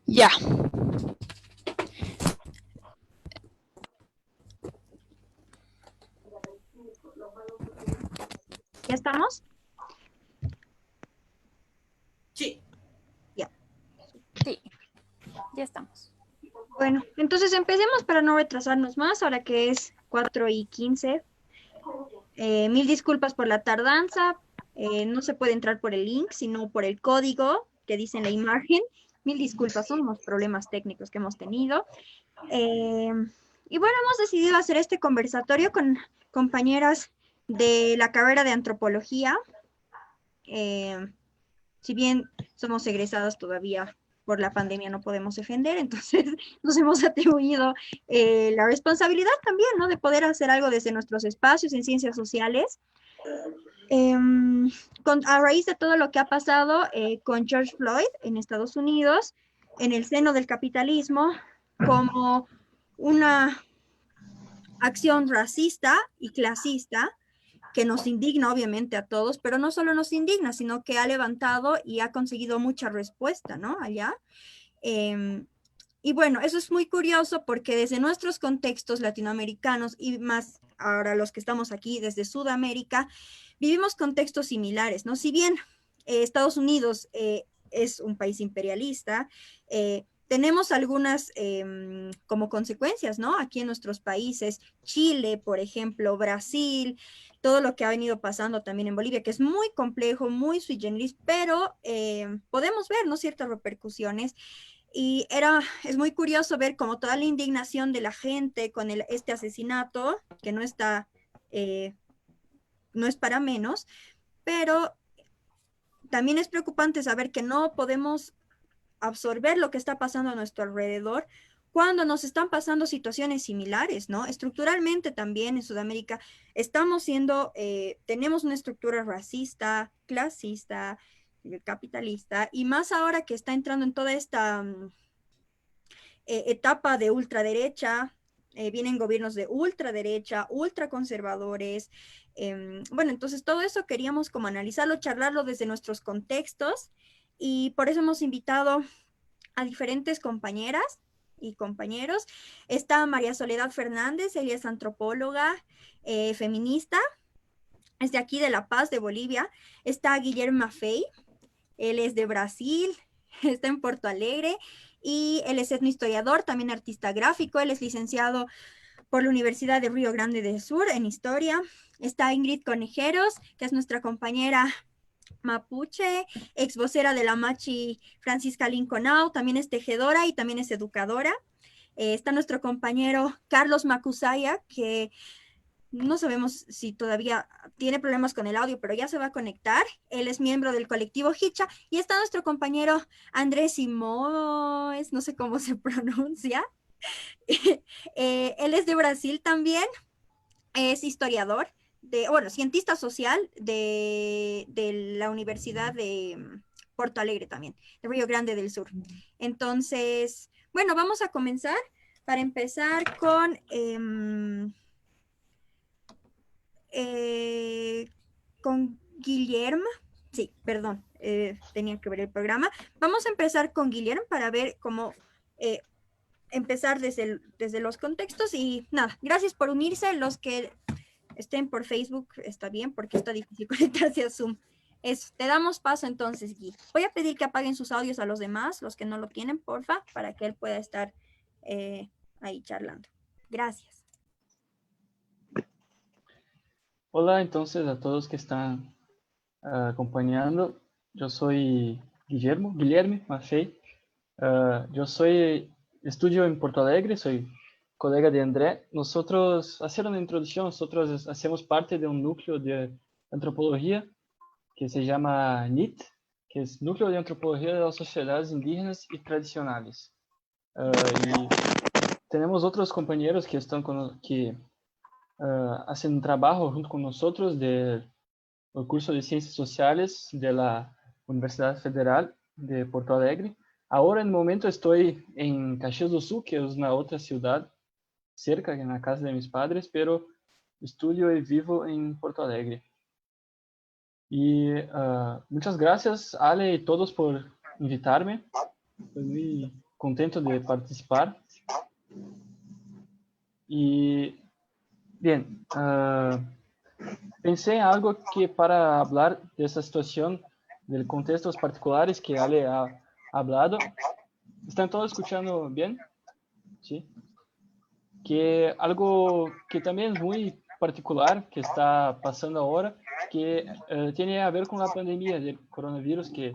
Ya, ¿Ya estamos? Sí. Ya. sí, ya estamos. Bueno, entonces empecemos para no retrasarnos más, ahora que es 4:15. Mil disculpas por la tardanza. No se puede entrar por el link, sino por el código que dice en la imagen. Mil disculpas, son unos problemas técnicos que hemos tenido. Eh, y bueno, hemos decidido hacer este conversatorio con compañeras de la carrera de antropología. Eh, si bien somos egresadas todavía por la pandemia no podemos defender, entonces nos hemos atribuido la responsabilidad también, ¿no? De poder hacer algo desde nuestros espacios en ciencias sociales. Eh, a raíz de todo lo que ha pasado con George Floyd en Estados Unidos, en el seno del capitalismo, como una acción racista y clasista que nos indigna obviamente a todos, pero no solo nos indigna, sino que ha levantado y ha conseguido mucha respuesta, ¿no? Allá. Eh, y bueno, eso es muy curioso porque desde nuestros contextos latinoamericanos y más ahora los que estamos aquí desde Sudamérica, vivimos contextos similares, ¿no? Si bien Estados Unidos es un país imperialista, tenemos algunas como consecuencias, ¿no? Aquí en nuestros países, Chile, por ejemplo, Brasil, todo lo que ha venido pasando también en Bolivia, que es muy complejo, muy sui generis, pero podemos ver, ¿no? Ciertas repercusiones. Y es muy curioso ver como toda la indignación de la gente con este asesinato, que eh, no es para menos, pero también es preocupante saber que no podemos absorber lo que está pasando a nuestro alrededor cuando nos están pasando situaciones similares, ¿no? Estructuralmente también en Sudamérica tenemos una estructura racista, clasista, capitalista, y más ahora que está entrando en toda esta etapa de ultraderecha, vienen gobiernos de ultraderecha, ultraconservadores. Bueno, entonces todo eso queríamos como analizarlo, charlarlo desde nuestros contextos y por eso hemos invitado a diferentes compañeras y compañeros. Está María Soledad Fernández, ella es antropóloga, feminista, es de aquí de La Paz, de Bolivia. Está Guillermo Maffei, él es de Brasil, está en Porto Alegre y él es etnohistoriador, también artista gráfico, él es licenciado por la Universidad de Río Grande del Sur en historia. Está Ingrid Conejeros, que es nuestra compañera mapuche, ex vocera de la Machi Francisca Linconau, también es tejedora y también es educadora. Está nuestro compañero Carlos Macusaya, que no sabemos si todavía tiene problemas con el audio, pero ya se va a conectar. Él es miembro del colectivo Hicha. Y está nuestro compañero Andrés Simoes, no sé cómo se pronuncia. Él es de Brasil también, es historiador, bueno, cientista social de la Universidad de Porto Alegre también, de Río Grande del Sur. Entonces, bueno, vamos a comenzar. Para empezar con Guillermo. Sí, perdón, tenía que ver el programa. Vamos a empezar con Guillermo para ver cómo empezar desde los contextos y nada, gracias por unirse. Los que estén por Facebook está bien porque está difícil conectarse a Zoom. Te damos paso entonces, Gui. Voy a pedir que apaguen sus audios a los demás, los que no lo tienen, porfa, para que él pueda estar eh, ahí charlando. Gracias. Hola entonces a todos que están acompañando. Yo soy Guillermo Maffei. Yo estudio en Porto Alegre, soy colega de André. Hacer una introducción, nosotros hacemos parte de un núcleo de antropología que se llama NIT, que es Núcleo de Antropología de las Sociedades Indígenas y Tradicionales. Y tenemos otros compañeros que hacen un trabajo junto con nosotros del curso de Ciencias Sociales de la Universidad Federal de Porto Alegre. Ahora, en el momento, estoy en Caxias do Sul, que es una otra ciudad cerca, en la casa de mis padres, pero estudio y vivo en Porto Alegre. Y muchas gracias, Ale, y todos por invitarme. Estoy muy contento de participar. Y bien, pensé en algo que para hablar de esa situación, de contextos particulares que Ale ha hablado. ¿Están todos escuchando bien? Sí. Que algo que también es muy particular que está pasando ahora, que tiene a ver con la pandemia del coronavirus, que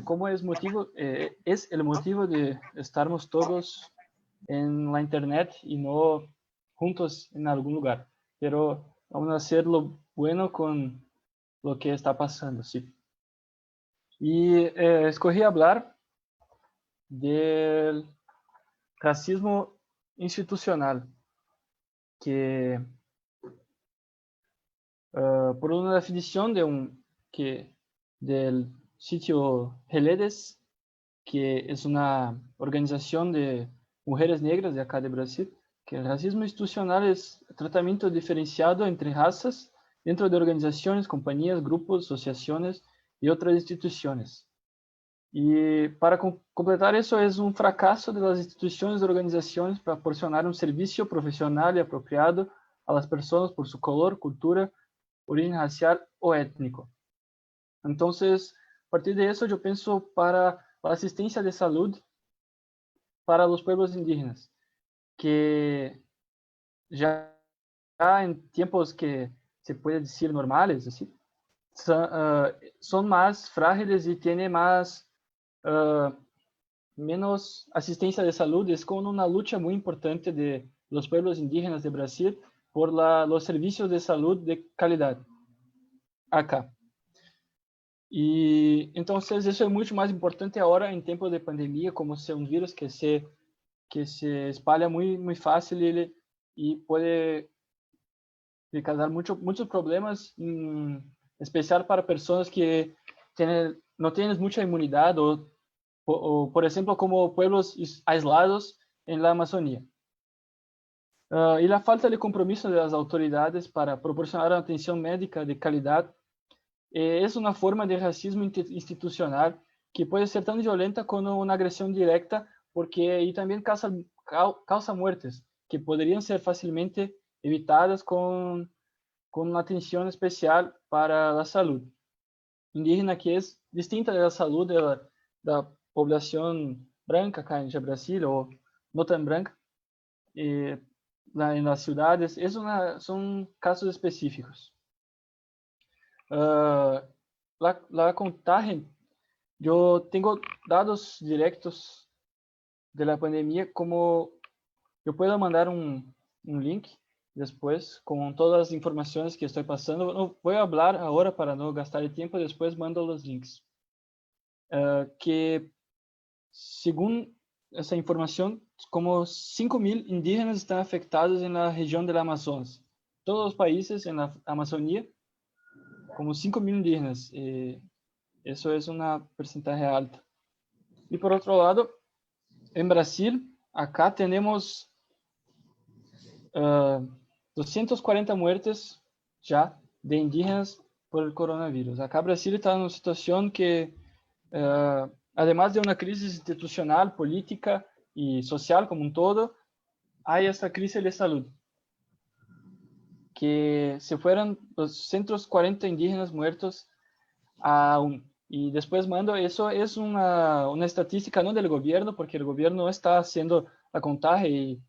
como es el motivo de estarmos todos en la internet y no juntos en algún lugar, pero vamos a hacer lo bueno con lo que está pasando, sí. Y escogí hablar del racismo institucional, que por una definición del sitio Geledes, que es una organización de mujeres negras de acá de Brasil, que el racismo institucional es tratamiento diferenciado entre razas dentro de organizaciones, compañías, grupos, asociaciones y otras instituciones. Y para completar eso, es un fracaso de las instituciones y organizaciones para proporcionar un servicio profesional y apropiado a las personas por su color, cultura, origen racial o étnico. Entonces, a partir de eso, yo pienso para la asistencia de salud para los pueblos indígenas, que ya en tiempos que se puede decir normales, así, son más frágiles y tienen menos asistencia de salud. Es con una lucha muy importante de los pueblos indígenas de Brasil por los servicios de salud de calidad acá. Y entonces eso es mucho más importante ahora en tiempos de pandemia, como es un virus que se espalha muy fácil y puede causar muchos problemas, especial para personas que no tienen mucha inmunidad o, por ejemplo, como pueblos aislados en la Amazonía. Y la falta de compromiso de las autoridades para proporcionar atención médica de calidad es una forma de racismo institucional que puede ser tan violenta como una agresión directa, porque y también causa muertes que podrían ser fácilmente evitadas con una atención especial para la salud indígena, que es distinta de la salud de la población branca acá en Brasil, o no tan branca, en las ciudades. Son casos específicos. La contagem, yo tengo dados directos de la pandemia, como yo puedo mandar un link después con todas las informaciones que estoy pasando. No voy a hablar ahora para no gastar el tiempo, después mando los links. Que según esa información, como 5.000 indígenas están afectados en la región del Amazonas. Todos los países en la Amazonía, como 5.000 indígenas. Eso es una porcentaje alta. Y por otro lado, en Brasil, acá tenemos 240 muertes ya de indígenas por el coronavirus. Acá Brasil está en una situación que, además de una crisis institucional, política y social como un todo, hay esta crisis de salud. Que se fueron los 140 indígenas muertos y después mando, eso es una estadística no del gobierno, porque el gobierno no está haciendo la contaje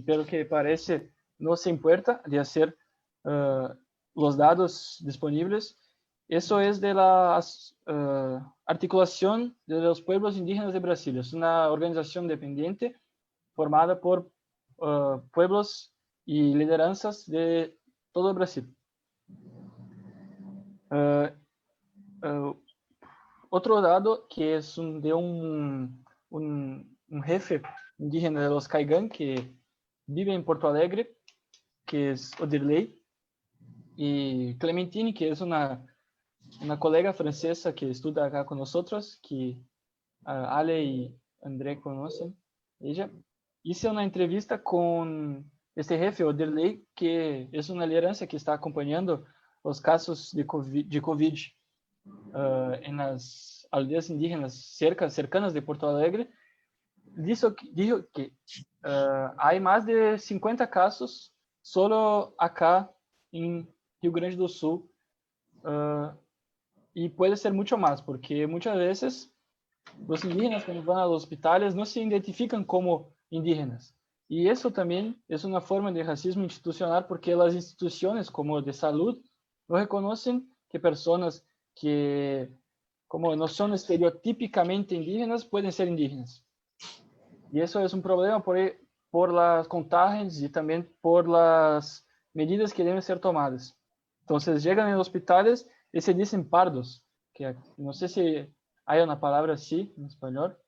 pero que parece no se importa de hacer los datos disponibles. Eso es de la Articulación de los Pueblos Indígenas de Brasil. Es una organización independiente formada por pueblos y lideranzas de todo Brasil. Otro dado que es de un jefe indígena de los Caigán que vive en Porto Alegre, que es Odirley, y Clementine, que es una colega francesa que estudia acá con nosotros, que Ale y André conocen ella. Hice una entrevista con este jefe, Odirley, que es una lideranza que está acompañando los casos de COVID en las aldeas indígenas cercanas de Porto Alegre, dijo que hay más de 50 casos solo acá en Rio Grande do Sul, y puede ser mucho más, porque muchas veces los indígenas cuando van a los hospitales no se identifican como indígenas. Y eso también es una forma de racismo institucional, porque las instituciones como de salud no reconocen que personas que como no son estereotípicamente indígenas pueden ser indígenas. Y eso es un problema por las contagios y también por las medidas que deben ser tomadas. Entonces llegan a los hospitales y se dicen pardos, que no sé si hay una palabra así en español,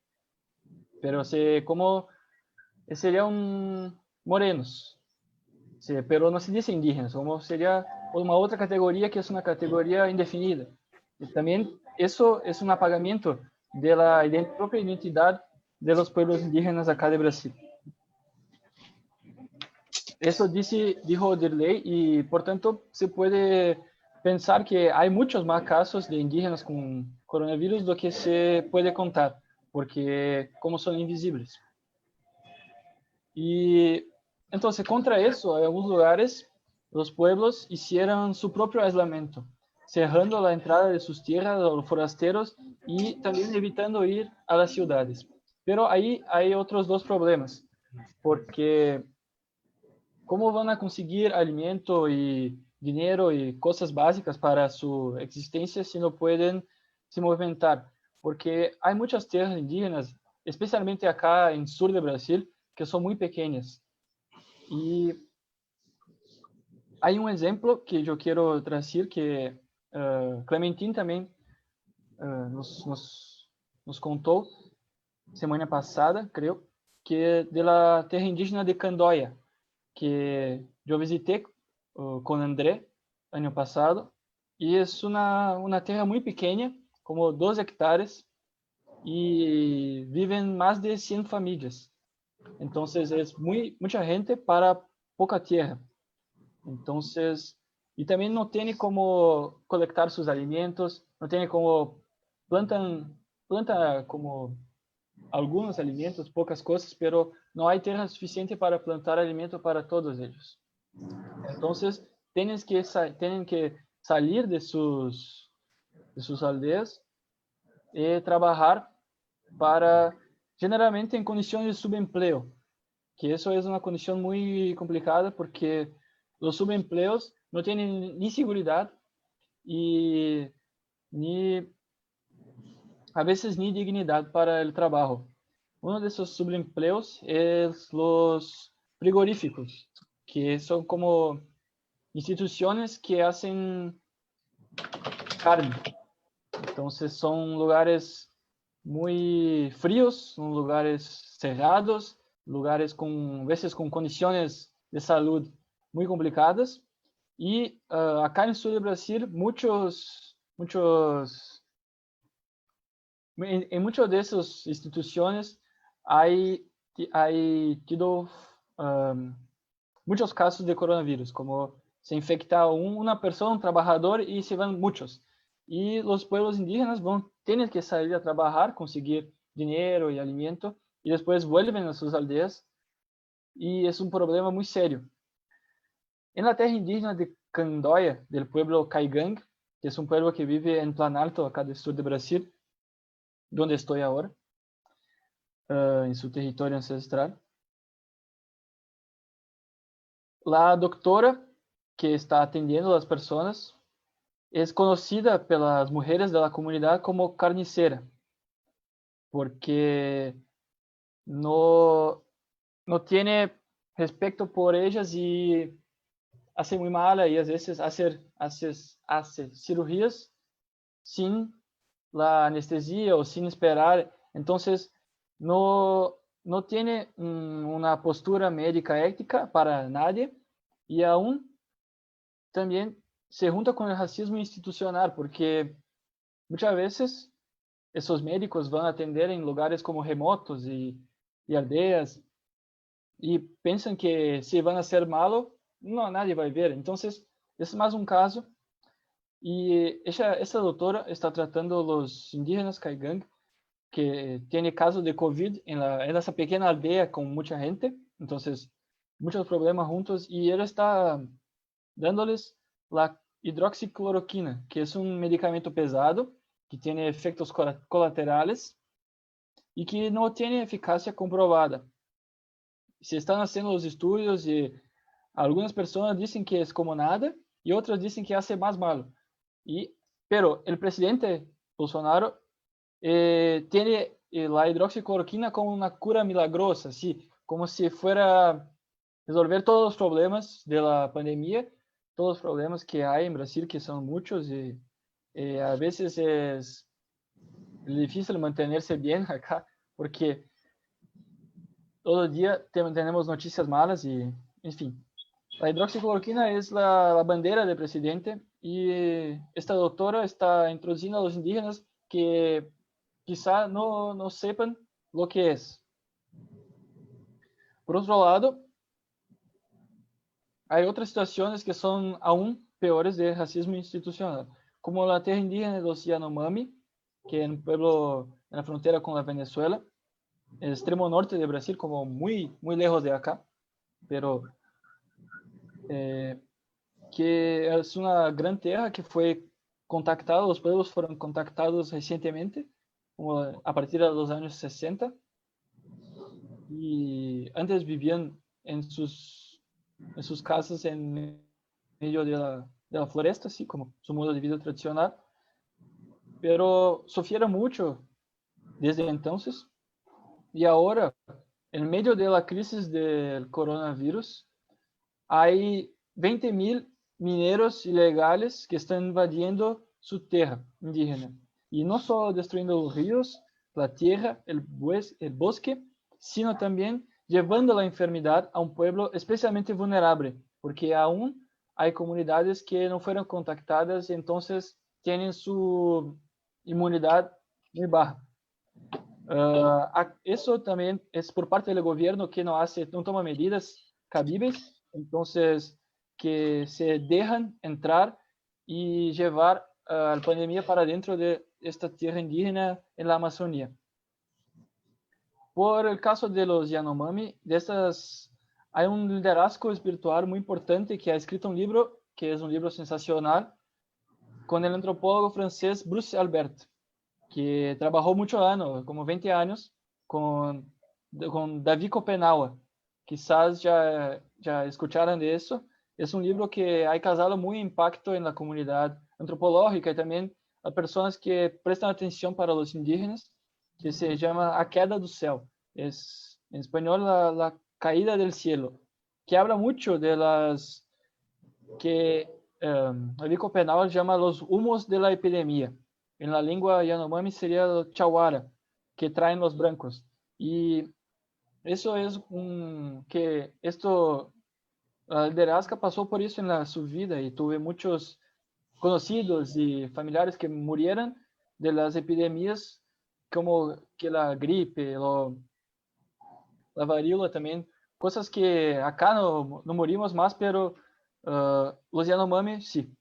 pero como sería un morenos, sí, pero no se dice indígenas, como sería una otra categoría que es una categoría indefinida. Y también eso es un apagamiento de la propia identidad de los pueblos indígenas acá de Brasil. Eso dijo Dirley y por tanto se puede pensar que hay muchos más casos de indígenas con coronavirus do que se puede contar, porque como son invisibles. Y entonces contra eso, en algunos lugares los pueblos hicieron su propio aislamiento, cerrando la entrada de sus tierras a los forasteros y también evitando ir a las ciudades. Pero ahí hay otros dos problemas, porque ¿cómo van a conseguir alimento y dinero y cosas básicas para su existencia si no pueden se movimentar? Porque hay muchas tierras indígenas, especialmente acá en sur de Brasil, que son muy pequeñas. Y hay un ejemplo que yo quiero decir que Clementín también nos contó semana pasada, creo, que de la tierra indígena de Candoya, que yo visité con André año pasado, y es una tierra muy pequeña, como 2 hectáreas, y viven más de 100 familias. Entonces es mucha gente para poca tierra. Entonces, y también no tiene como colectar sus alimentos, no tiene como planta como algunos alimentos, pocas cosas, pero no hay tierra suficiente para plantar alimento para todos ellos. Entonces, tienen que salir de sus aldeas y trabajar para, generalmente en condiciones de subempleo, que eso es una condición muy complicada porque los subempleos no tienen ni seguridad y ni a veces ni dignidad para el trabajo. Uno de esos subempleos es los frigoríficos, que son como instituciones que hacen carne. Entonces son lugares muy fríos, son lugares cerrados, lugares a veces con condiciones de salud muy complicadas. Y acá en el sur de Brasil, en muchas de esas instituciones hay tido muchos casos de coronavirus, como se infecta una persona, un trabajador, y se van muchos. Y los pueblos indígenas tienen que salir a trabajar, conseguir dinero y alimento, y después vuelven a sus aldeas, y es un problema muy serio. En la tierra indígena de Candoya, del pueblo Caigang, que es un pueblo que vive en Planalto, acá del sur de Brasil, donde estoy ahora, en su territorio ancestral. La doctora que está atendiendo a las personas es conocida pelas mujeres de la comunidad como carnicera, porque no tiene respeto por ellas y hace muy mala y a veces hace cirugías sin la anestesia o sin esperar. Entonces, no tiene una postura médica ética para nadie y aún también se junta con el racismo institucional, porque muchas veces esos médicos van a atender en lugares como remotos y aldeas y piensan que si van a hacer malo, no, nadie va a ver. Entonces, es más un caso. Y esa doctora está tratando a los indígenas Caigang que tiene casos de COVID en esa pequeña aldea con mucha gente, entonces muchos problemas juntos, y él está dándoles la hidroxicloroquina, que es un medicamento pesado, que tiene efectos colaterales y que no tiene eficacia comprobada. Se están haciendo los estudios y algunas personas dicen que es como nada y otras dicen que hace más malo. Pero el presidente Bolsonaro tiene la hidroxicloroquina como una cura milagrosa, así, como si fuera a resolver todos los problemas de la pandemia, todos los problemas que hay en Brasil, que son muchos, y a veces es difícil mantenerse bien acá, porque todo el día tenemos noticias malas y, en fin. La hidroxicloroquina es la bandera del presidente y esta doctora está introduciendo a los indígenas que quizá no sepan lo que es. Por otro lado, hay otras situaciones que son aún peores de racismo institucional, como la tierra indígena de los Yanomami, que es un pueblo en la frontera con la Venezuela, el extremo norte de Brasil, como muy lejos de acá, pero que es una gran tierra que fue contactada, los pueblos fueron contactados recientemente, como a partir de los años 60, y antes vivían en sus casas en medio de la floresta, así como su modo de vida tradicional, pero sufrieron mucho desde entonces, y ahora, en medio de la crisis del coronavirus, hay 20.000 mineros ilegales que están invadiendo su tierra indígena. Y no solo destruyendo los ríos, la tierra, el bosque, sino también llevando la enfermedad a un pueblo especialmente vulnerable, porque aún hay comunidades que no fueron contactadas y entonces tienen su inmunidad muy baja. Eso también es por parte del gobierno que no toma medidas cabíveis, entonces que se dejan entrar y llevar la pandemia para dentro de esta tierra indígena en la Amazonía. Por el caso de los Yanomami, hay un liderazgo espiritual muy importante que ha escrito un libro, que es un libro sensacional, con el antropólogo francés Bruce Albert, que trabajó muchos años, como 20 años, con David Copenaua. Quizás ya escucharon de eso. Es un libro que ha causado muy impacto en la comunidad antropológica y también a personas que prestan atención para los indígenas, que se llama A Queda do Céu. Es en español la caída del cielo, que habla mucho de las que David Copenaua llama los humos de la epidemia. En la lengua Yanomami sería el chawara, que traen los blancos. Y eso es Alderasca pasó por eso en su vida y tuve muchos conocidos y familiares que murieron de las epidemias como que la gripe, la varíola también, cosas que acá no morimos más, pero los Yanomami sí.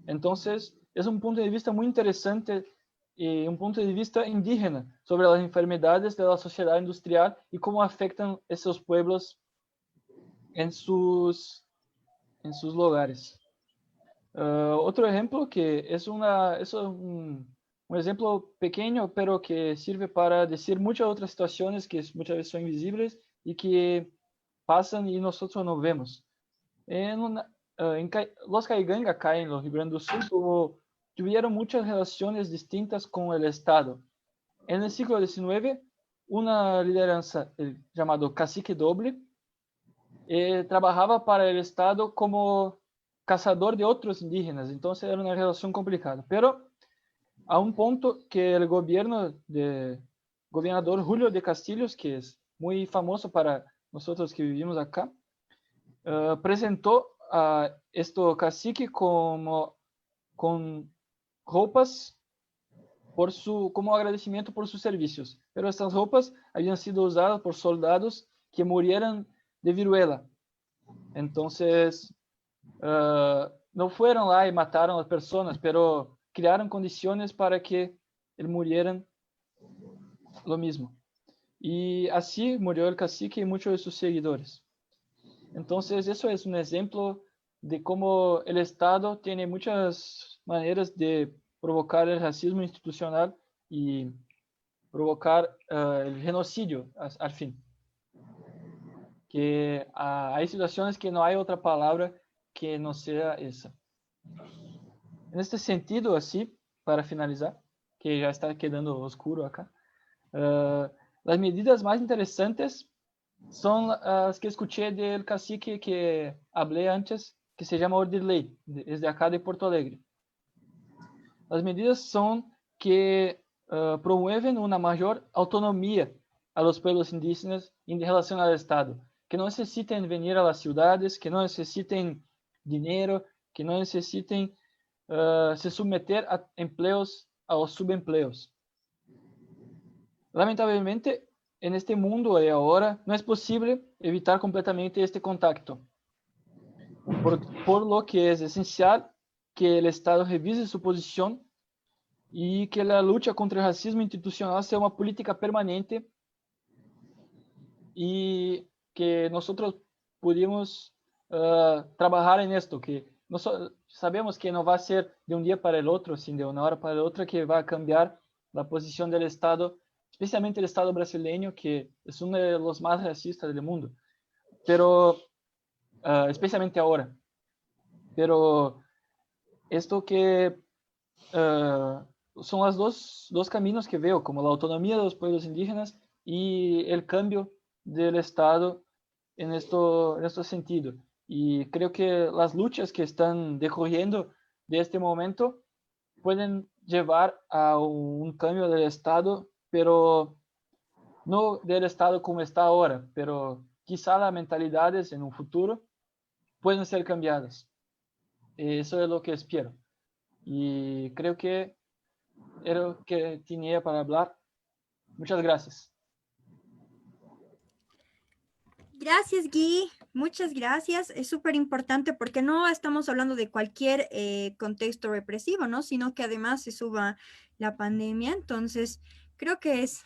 Entonces, es un punto de vista muy interesante y un punto de vista indígena sobre las enfermedades de la sociedad industrial y cómo afectan esos pueblos en sus lugares. Otro ejemplo que es un ejemplo pequeño, pero que sirve para decir muchas otras situaciones que muchas veces son invisibles y que pasan y nosotros no vemos. Los Caiganga acá en los Rio Grande do Sul tuvieron muchas relaciones distintas con el Estado. En el siglo XIX, una lideranza llamado Cacique Doble trabajaba para el Estado como cazador de otros indígenas, entonces era una relación complicada. Pero a un punto que el gobernador Julio de Castillos, que es muy famoso para nosotros que vivimos acá, presentó a este cacique con ropas como agradecimiento por sus servicios. Pero estas ropas habían sido usadas por soldados que murieron de viruela. Entonces, no fueron lá y mataron a las personas, pero crearon condiciones para que murieran lo mismo. Y así murió el cacique y muchos de sus seguidores. Entonces, eso es un ejemplo de cómo el Estado tiene muchas maneras de provocar el racismo institucional y provocar el genocidio al fin. Que hay situaciones que no hay otra palabra que no sea esa. En este sentido, así, para finalizar, que ya está quedando oscuro acá, las medidas más interesantes son las que escuché del cacique que hablé antes, que se llama Ordirley, es de acá de Porto Alegre. Las medidas son que promueven una mayor autonomía a los pueblos indígenas en relación al Estado, que no necesiten venir a las ciudades, que no necesiten dinero, que no necesiten se someter a empleos, a los subempleos. Lamentablemente, en este mundo de ahora no es posible evitar completamente este contacto, por lo que es esencial que el Estado revise su posición y que la lucha contra el racismo institucional sea una política permanente y que nosotros pudimos trabajar en esto, que sabemos que no va a ser de un día para el otro, sino de una hora para la otra, que va a cambiar la posición del Estado, especialmente el Estado brasileño, que es uno de los más racistas del mundo, pero especialmente ahora. Pero esto que son los dos caminos que veo, como la autonomía de los pueblos indígenas y el cambio del Estado en este sentido. Y creo que las luchas que están decorriendo de este momento pueden llevar a un cambio del Estado, pero no del Estado como está ahora, pero quizá las mentalidades en un futuro pueden ser cambiadas. Eso es lo que espero. Y creo que era lo que tenía para hablar. Muchas gracias. Gracias, Gui. Muchas gracias. Es súper importante porque no estamos hablando de cualquier contexto represivo, ¿no? Sino que además se suba la pandemia. Entonces, creo que es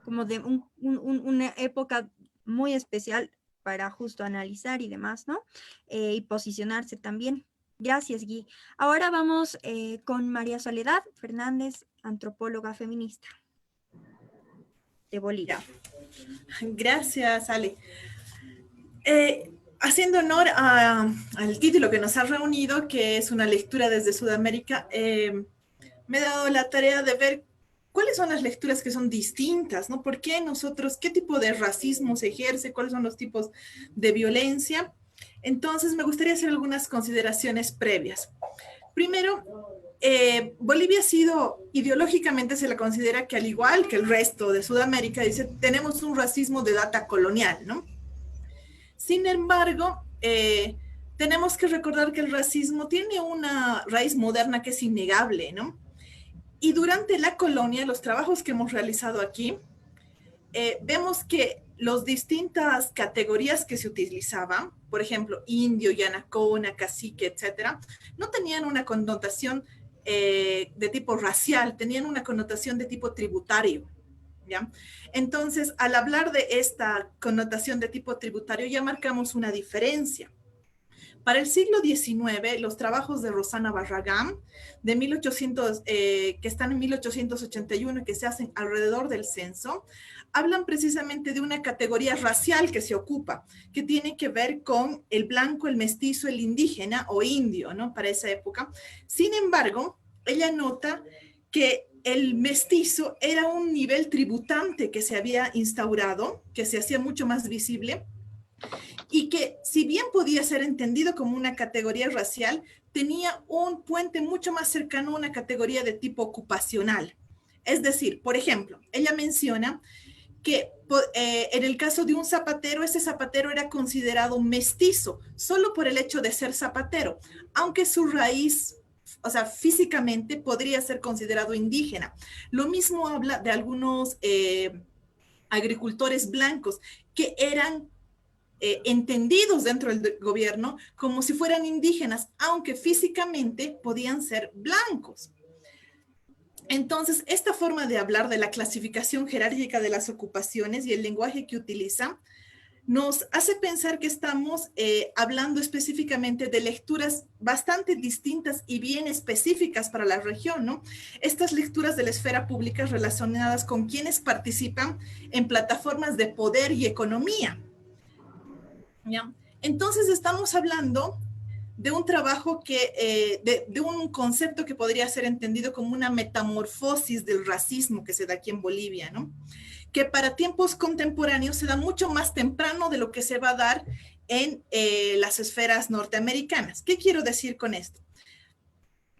como de una época muy especial para justo analizar y demás, ¿no? Y posicionarse también. Gracias, Gui. Ahora vamos con María Soledad Fernández, antropóloga feminista de Bolivia. Gracias, Ale. Haciendo honor al título que nos ha reunido, que es una lectura desde Sudamérica, me he dado la tarea de ver cuáles son las lecturas que son distintas, ¿no? ¿Por qué nosotros, qué tipo de racismo se ejerce, cuáles son los tipos de violencia? Entonces, me gustaría hacer algunas consideraciones previas. Primero, Bolivia ha sido, ideológicamente se la considera que al igual que el resto de Sudamérica, dice, tenemos un racismo de data colonial, ¿no? Sin embargo, tenemos que recordar que el racismo tiene una raíz moderna que es innegable, ¿no? Y durante la colonia, los trabajos que hemos realizado aquí, vemos que las distintas categorías que se utilizaban, por ejemplo, indio, yanacona, cacique, etcétera, no tenían una connotación de tipo racial, tenían una connotación de tipo tributario, ¿ya? Entonces, al hablar de esta connotación de tipo tributario, ya marcamos una diferencia. Para el siglo XIX, los trabajos de Rosana Barragán, de 1800, que están en 1881 y que se hacen alrededor del censo, hablan precisamente de una categoría racial que se ocupa, que tiene que ver con el blanco, el mestizo, el indígena o indio, ¿no? Para esa época. Sin embargo, ella nota que el mestizo era un nivel tributante que se había instaurado, que se hacía mucho más visible, y que si bien podía ser entendido como una categoría racial, tenía un puente mucho más cercano a una categoría de tipo ocupacional. Es decir, por ejemplo, ella menciona que en el caso de un zapatero, ese zapatero era considerado mestizo, solo por el hecho de ser zapatero, aunque su raíz, o sea, físicamente podría ser considerado indígena. Lo mismo habla de algunos agricultores blancos que eran entendidos dentro del gobierno como si fueran indígenas, aunque físicamente podían ser blancos. Entonces, esta forma de hablar de la clasificación jerárquica de las ocupaciones y el lenguaje que utiliza nos hace pensar que estamos hablando específicamente de lecturas bastante distintas y bien específicas para la región, ¿no? Estas lecturas de la esfera pública relacionadas con quienes participan en plataformas de poder y economía, ¿ya? Entonces estamos hablando de un trabajo de un concepto que podría ser entendido como una metamorfosis del racismo que se da aquí en Bolivia, ¿no? Que para tiempos contemporáneos se da mucho más temprano de lo que se va a dar en las esferas norteamericanas. ¿Qué quiero decir con esto?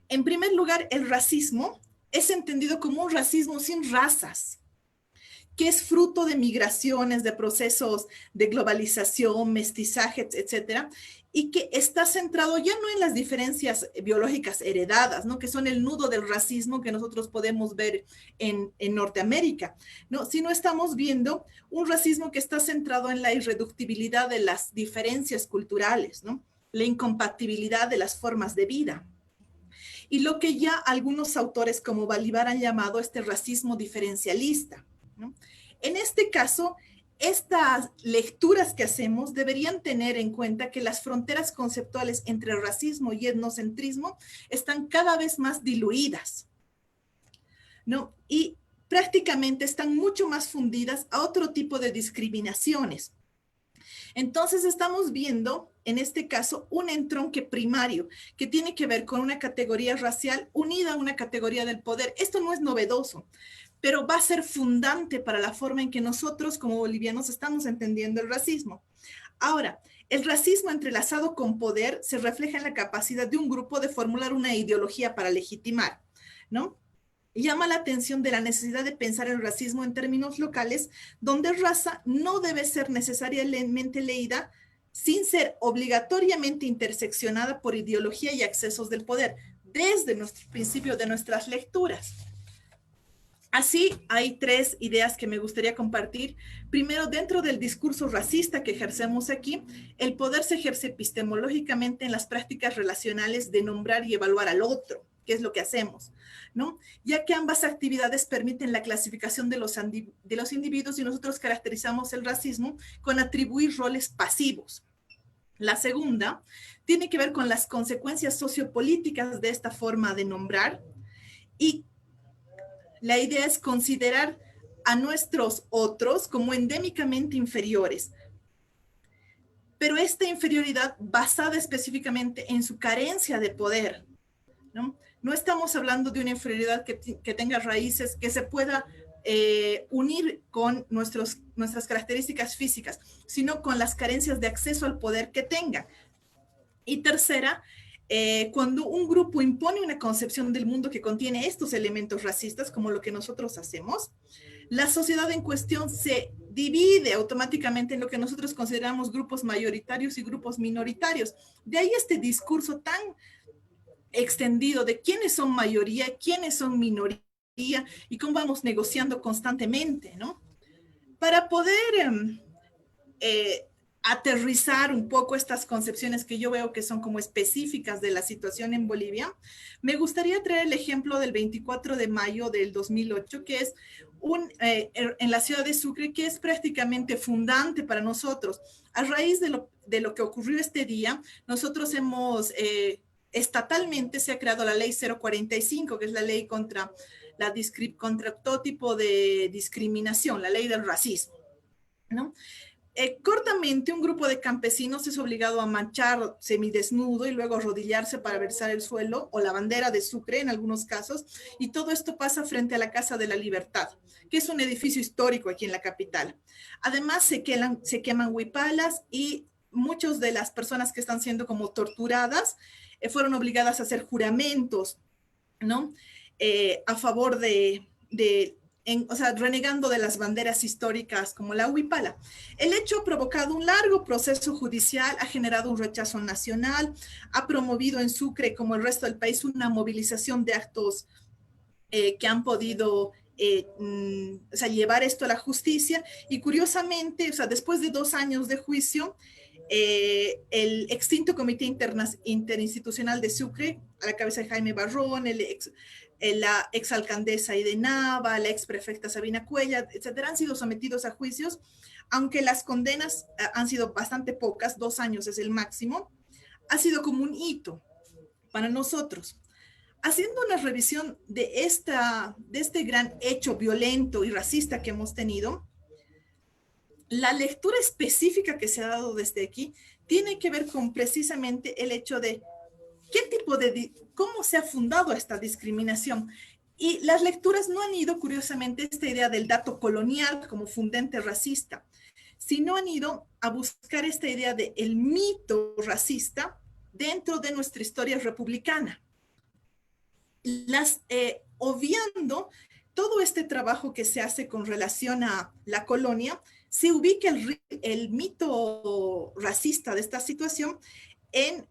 En primer lugar, el racismo es entendido como un racismo sin razas, que es fruto de migraciones, de procesos de globalización, mestizaje, etcétera, y que está centrado ya no en las diferencias biológicas heredadas, ¿no? Que son el nudo del racismo que nosotros podemos ver en Norteamérica, ¿no? Sino estamos viendo un racismo que está centrado en la irreductibilidad de las diferencias culturales, ¿no? La incompatibilidad de las formas de vida. Y lo que ya algunos autores como Bolívar han llamado este racismo diferencialista, ¿no? En este caso, estas lecturas que hacemos deberían tener en cuenta que las fronteras conceptuales entre racismo y etnocentrismo están cada vez más diluidas, ¿no? Y prácticamente están mucho más fundidas a otro tipo de discriminaciones. Entonces estamos viendo, en este caso, un entronque primario que tiene que ver con una categoría racial unida a una categoría del poder. Esto no es novedoso, pero va a ser fundante para la forma en que nosotros como bolivianos estamos entendiendo el racismo. Ahora, el racismo entrelazado con poder se refleja en la capacidad de un grupo de formular una ideología para legitimar, ¿no? Llama la atención de la necesidad de pensar el racismo en términos locales, donde raza no debe ser necesariamente leída sin ser obligatoriamente interseccionada por ideología y accesos del poder, desde nuestro principio de nuestras lecturas. Así, hay tres ideas que me gustaría compartir. Primero, dentro del discurso racista que ejercemos aquí, el poder se ejerce epistemológicamente en las prácticas relacionales de nombrar y evaluar al otro, que es lo que hacemos, ¿no? Ya que ambas actividades permiten la clasificación de los individuos y nosotros caracterizamos el racismo con atribuir roles pasivos. La segunda tiene que ver con las consecuencias sociopolíticas de esta forma de nombrar y la idea es considerar a nuestros otros como endémicamente inferiores, pero esta inferioridad basada específicamente en su carencia de poder, ¿no? No estamos hablando de una inferioridad que tenga raíces, que se pueda unir con nuestras características físicas, sino con las carencias de acceso al poder que tenga. Y tercera, cuando un grupo impone una concepción del mundo que contiene estos elementos racistas, como lo que nosotros hacemos, la sociedad en cuestión se divide automáticamente en lo que nosotros consideramos grupos mayoritarios y grupos minoritarios. De ahí este discurso tan extendido de quiénes son mayoría, quiénes son minoría y cómo vamos negociando constantemente, ¿no? Para poder aterrizar un poco estas concepciones que yo veo que son como específicas de la situación en Bolivia, me gustaría traer el ejemplo del 24 de mayo del 2008, que es en la ciudad de Sucre, que es prácticamente fundante para nosotros. A raíz de lo que ocurrió este día, nosotros estatalmente se ha creado la ley 045, que es la ley contra todo tipo de discriminación, la ley del racismo, ¿no? Cortamente, un grupo de campesinos es obligado a marchar semidesnudo y luego arrodillarse para versar el suelo o la bandera de Sucre en algunos casos, y todo esto pasa frente a la Casa de la Libertad, que es un edificio histórico aquí en la capital. Además, se queman huipalas y muchas de las personas que están siendo como torturadas fueron obligadas a hacer juramentos, ¿no? A favor renegando de las banderas históricas como la huipala. El hecho ha provocado un largo proceso judicial, ha generado un rechazo nacional, ha promovido en Sucre, como el resto del país, una movilización de actos que han podido llevar esto a la justicia. Y curiosamente, después de 2 años de juicio, el extinto Comité Interinstitucional de Sucre, a la cabeza de Jaime Barrón, la exalcaldesa Aide Nava, la exprefecta Sabina Cuellar, etcétera, han sido sometidos a juicios, aunque las condenas han sido bastante pocas, 2 años es el máximo. Ha sido como un hito para nosotros. Haciendo una revisión de este gran hecho violento y racista que hemos tenido, la lectura específica que se ha dado desde aquí tiene que ver con precisamente el hecho de cómo se ha fundado esta discriminación. Y las lecturas no han ido, curiosamente, esta idea del dato colonial como fundente racista, sino han ido a buscar esta idea del mito racista dentro de nuestra historia republicana. Obviando todo este trabajo que se hace con relación a la colonia, se ubica el mito racista de esta situación en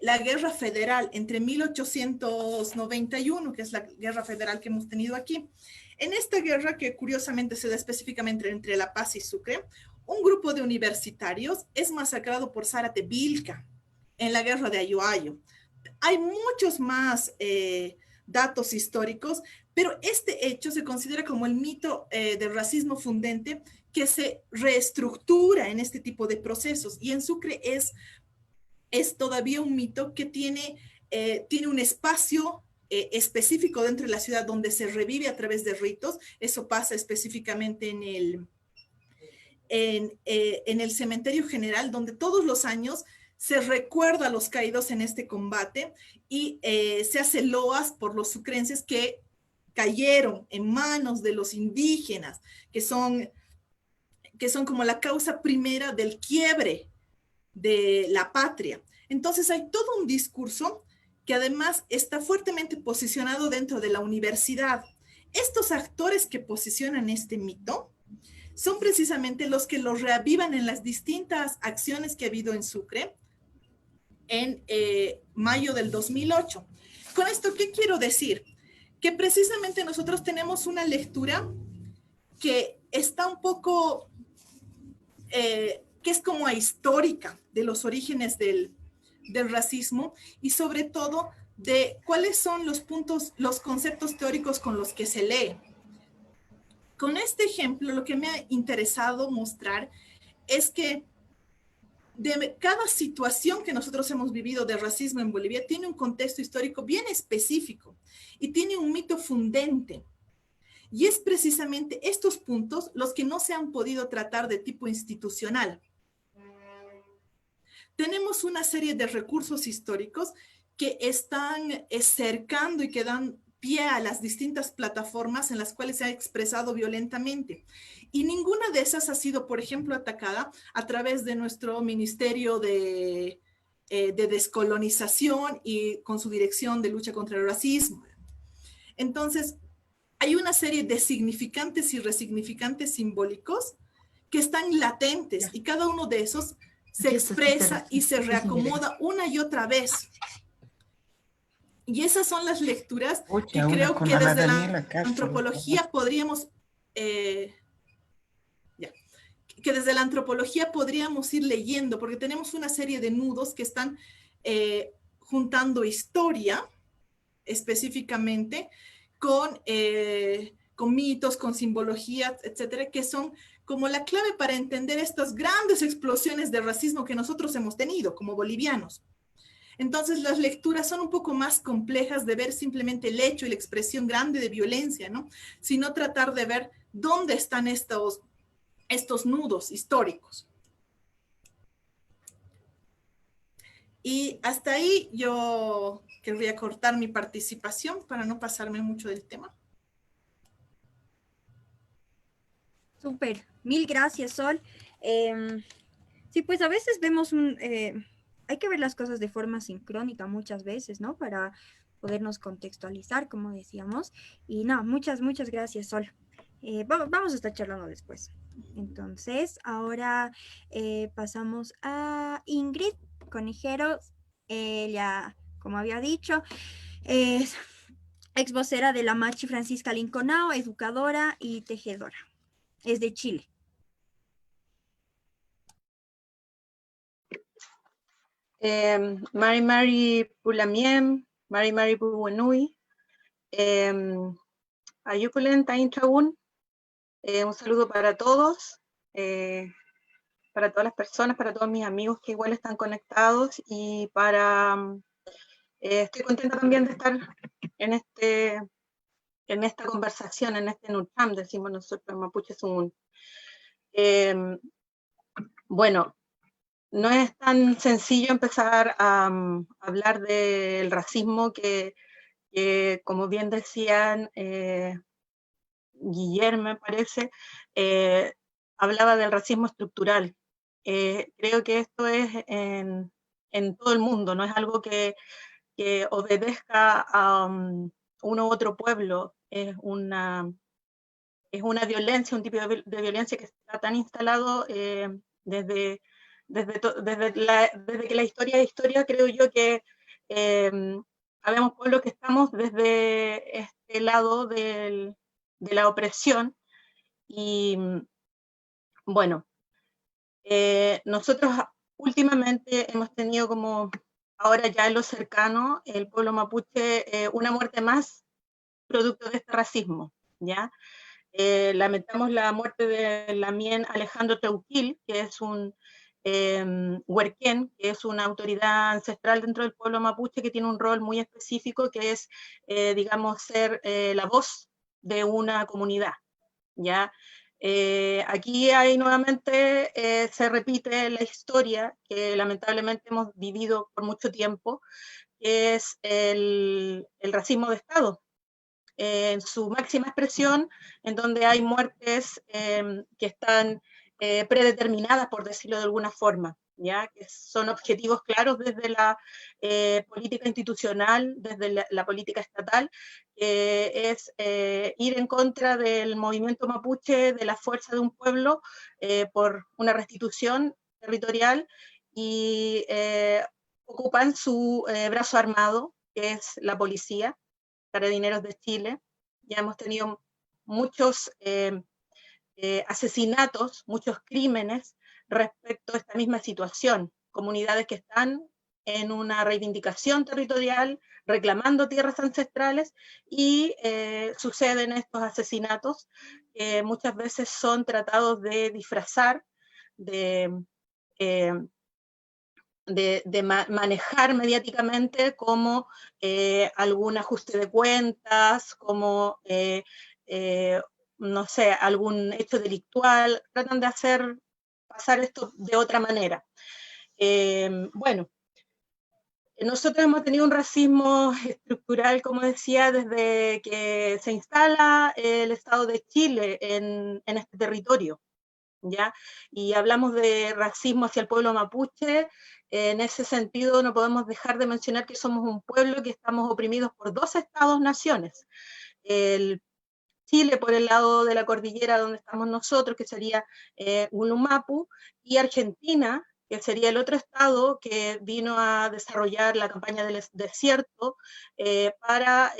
la guerra federal entre 1891, que es la guerra federal que hemos tenido aquí. En esta guerra, que curiosamente se da específicamente entre La Paz y Sucre, un grupo de universitarios es masacrado por Zárate Vilca en la guerra de Ayoayo. Hay muchos más datos históricos, pero este hecho se considera como el mito del racismo fundente que se reestructura en este tipo de procesos, y en Sucre es todavía un mito que tiene un espacio específico dentro de la ciudad donde se revive a través de ritos. Eso pasa específicamente en el cementerio general, donde todos los años se recuerda a los caídos en este combate y se hace loas por los sucrenses que cayeron en manos de los indígenas, que son como la causa primera del quiebre de la patria. Entonces hay todo un discurso que además está fuertemente posicionado dentro de la universidad. Estos actores que posicionan este mito son precisamente los que lo reavivan en las distintas acciones que ha habido en Sucre en mayo del 2008. Con esto, ¿qué quiero decir? Que precisamente nosotros tenemos una lectura que está un poco que es como ahistórica de los orígenes del racismo y sobre todo de cuáles son los conceptos teóricos con los que se lee. Con este ejemplo, lo que me ha interesado mostrar es que de cada situación que nosotros hemos vivido de racismo en Bolivia tiene un contexto histórico bien específico y tiene un mito fundente. Y es precisamente estos puntos los que no se han podido tratar de tipo institucional. Tenemos una serie de recursos históricos que están cercando y que dan pie a las distintas plataformas en las cuales se ha expresado violentamente. Y ninguna de esas ha sido, por ejemplo, atacada a través de nuestro Ministerio de Descolonización y con su Dirección de Lucha contra el Racismo. Entonces, hay una serie de significantes y resignificantes simbólicos que están latentes y cada uno de esos se expresa y se reacomoda una y otra vez. Y esas son las lecturas que creo que desde la antropología podríamos ir leyendo, porque tenemos una serie de nudos que están juntando historia específicamente con mitos, con simbologías, etcétera, que son como la clave para entender estas grandes explosiones de racismo que nosotros hemos tenido como bolivianos. Entonces las lecturas son un poco más complejas de ver simplemente el hecho y la expresión grande de violencia, ¿no? Sino tratar de ver dónde están estos nudos históricos. Y hasta ahí yo querría cortar mi participación para no pasarme mucho del tema. Súper, mil gracias, Sol. Sí, pues a veces vemos hay que ver las cosas de forma sincrónica muchas veces, ¿no? Para podernos contextualizar, como decíamos. Y no, muchas gracias, Sol. Vamos a estar charlando después. Entonces, ahora pasamos a Ingrid Conijeros. Ella, como había dicho, es ex vocera de la Machi Francisca Linconao, educadora y tejedora. Es de Chile. Mari Pulamiem, Mari Buenui, Ayukulen Tain Tragun, un saludo para todos, para todas las personas, para todos mis amigos que igual están conectados, y estoy contenta también de estar en esta conversación, en este Nucham, decimos nosotros en Mapuche Sungun. Bueno, no es tan sencillo empezar a hablar del racismo que como bien decían, Guillermo, me parece, hablaba del racismo estructural. Creo que esto es en todo el mundo, no es algo que obedezca a uno u otro pueblo, es una violencia, un tipo de violencia que está tan instalado desde que la historia es historia. Creo yo que habemos pueblos que estamos desde este lado de la opresión, y bueno, nosotros últimamente hemos tenido, como ahora ya en lo cercano, el pueblo mapuche, una muerte más producto de este racismo, ¿ya? Lamentamos la muerte de Lamien Alejandro Treuquil, que es un huerquén, que es una autoridad ancestral dentro del pueblo mapuche, que tiene un rol muy específico, que es, digamos, ser la voz de una comunidad, ¿ya? Aquí hay nuevamente, se repite la historia que lamentablemente hemos vivido por mucho tiempo, que es el racismo de Estado, en su máxima expresión, en donde hay muertes que están predeterminadas, por decirlo de alguna forma, ¿ya? Que son objetivos claros desde la política institucional, desde la política estatal, es ir en contra del movimiento mapuche, de la fuerza de un pueblo, por una restitución territorial, y ocupan su brazo armado, que es la policía, Carabineros de Chile. Ya hemos tenido muchos asesinatos, muchos crímenes respecto a esta misma situación. Comunidades que están en una reivindicación territorial, reclamando tierras ancestrales, y suceden estos asesinatos que muchas veces son tratados de disfrazar, de manejar mediáticamente como algún ajuste de cuentas, como, no sé, algún hecho delictual. Tratan de hacer pasar esto de otra manera. Bueno, nosotros hemos tenido un racismo estructural, como decía, desde que se instala el Estado de Chile en este territorio, ¿ya? Y hablamos de racismo hacia el pueblo mapuche. En ese sentido, no podemos dejar de mencionar que somos un pueblo que estamos oprimidos por dos estados-naciones. El Chile por el lado de la cordillera donde estamos nosotros, que sería Gulumapu, y Argentina, que sería el otro estado que vino a desarrollar la campaña del desierto para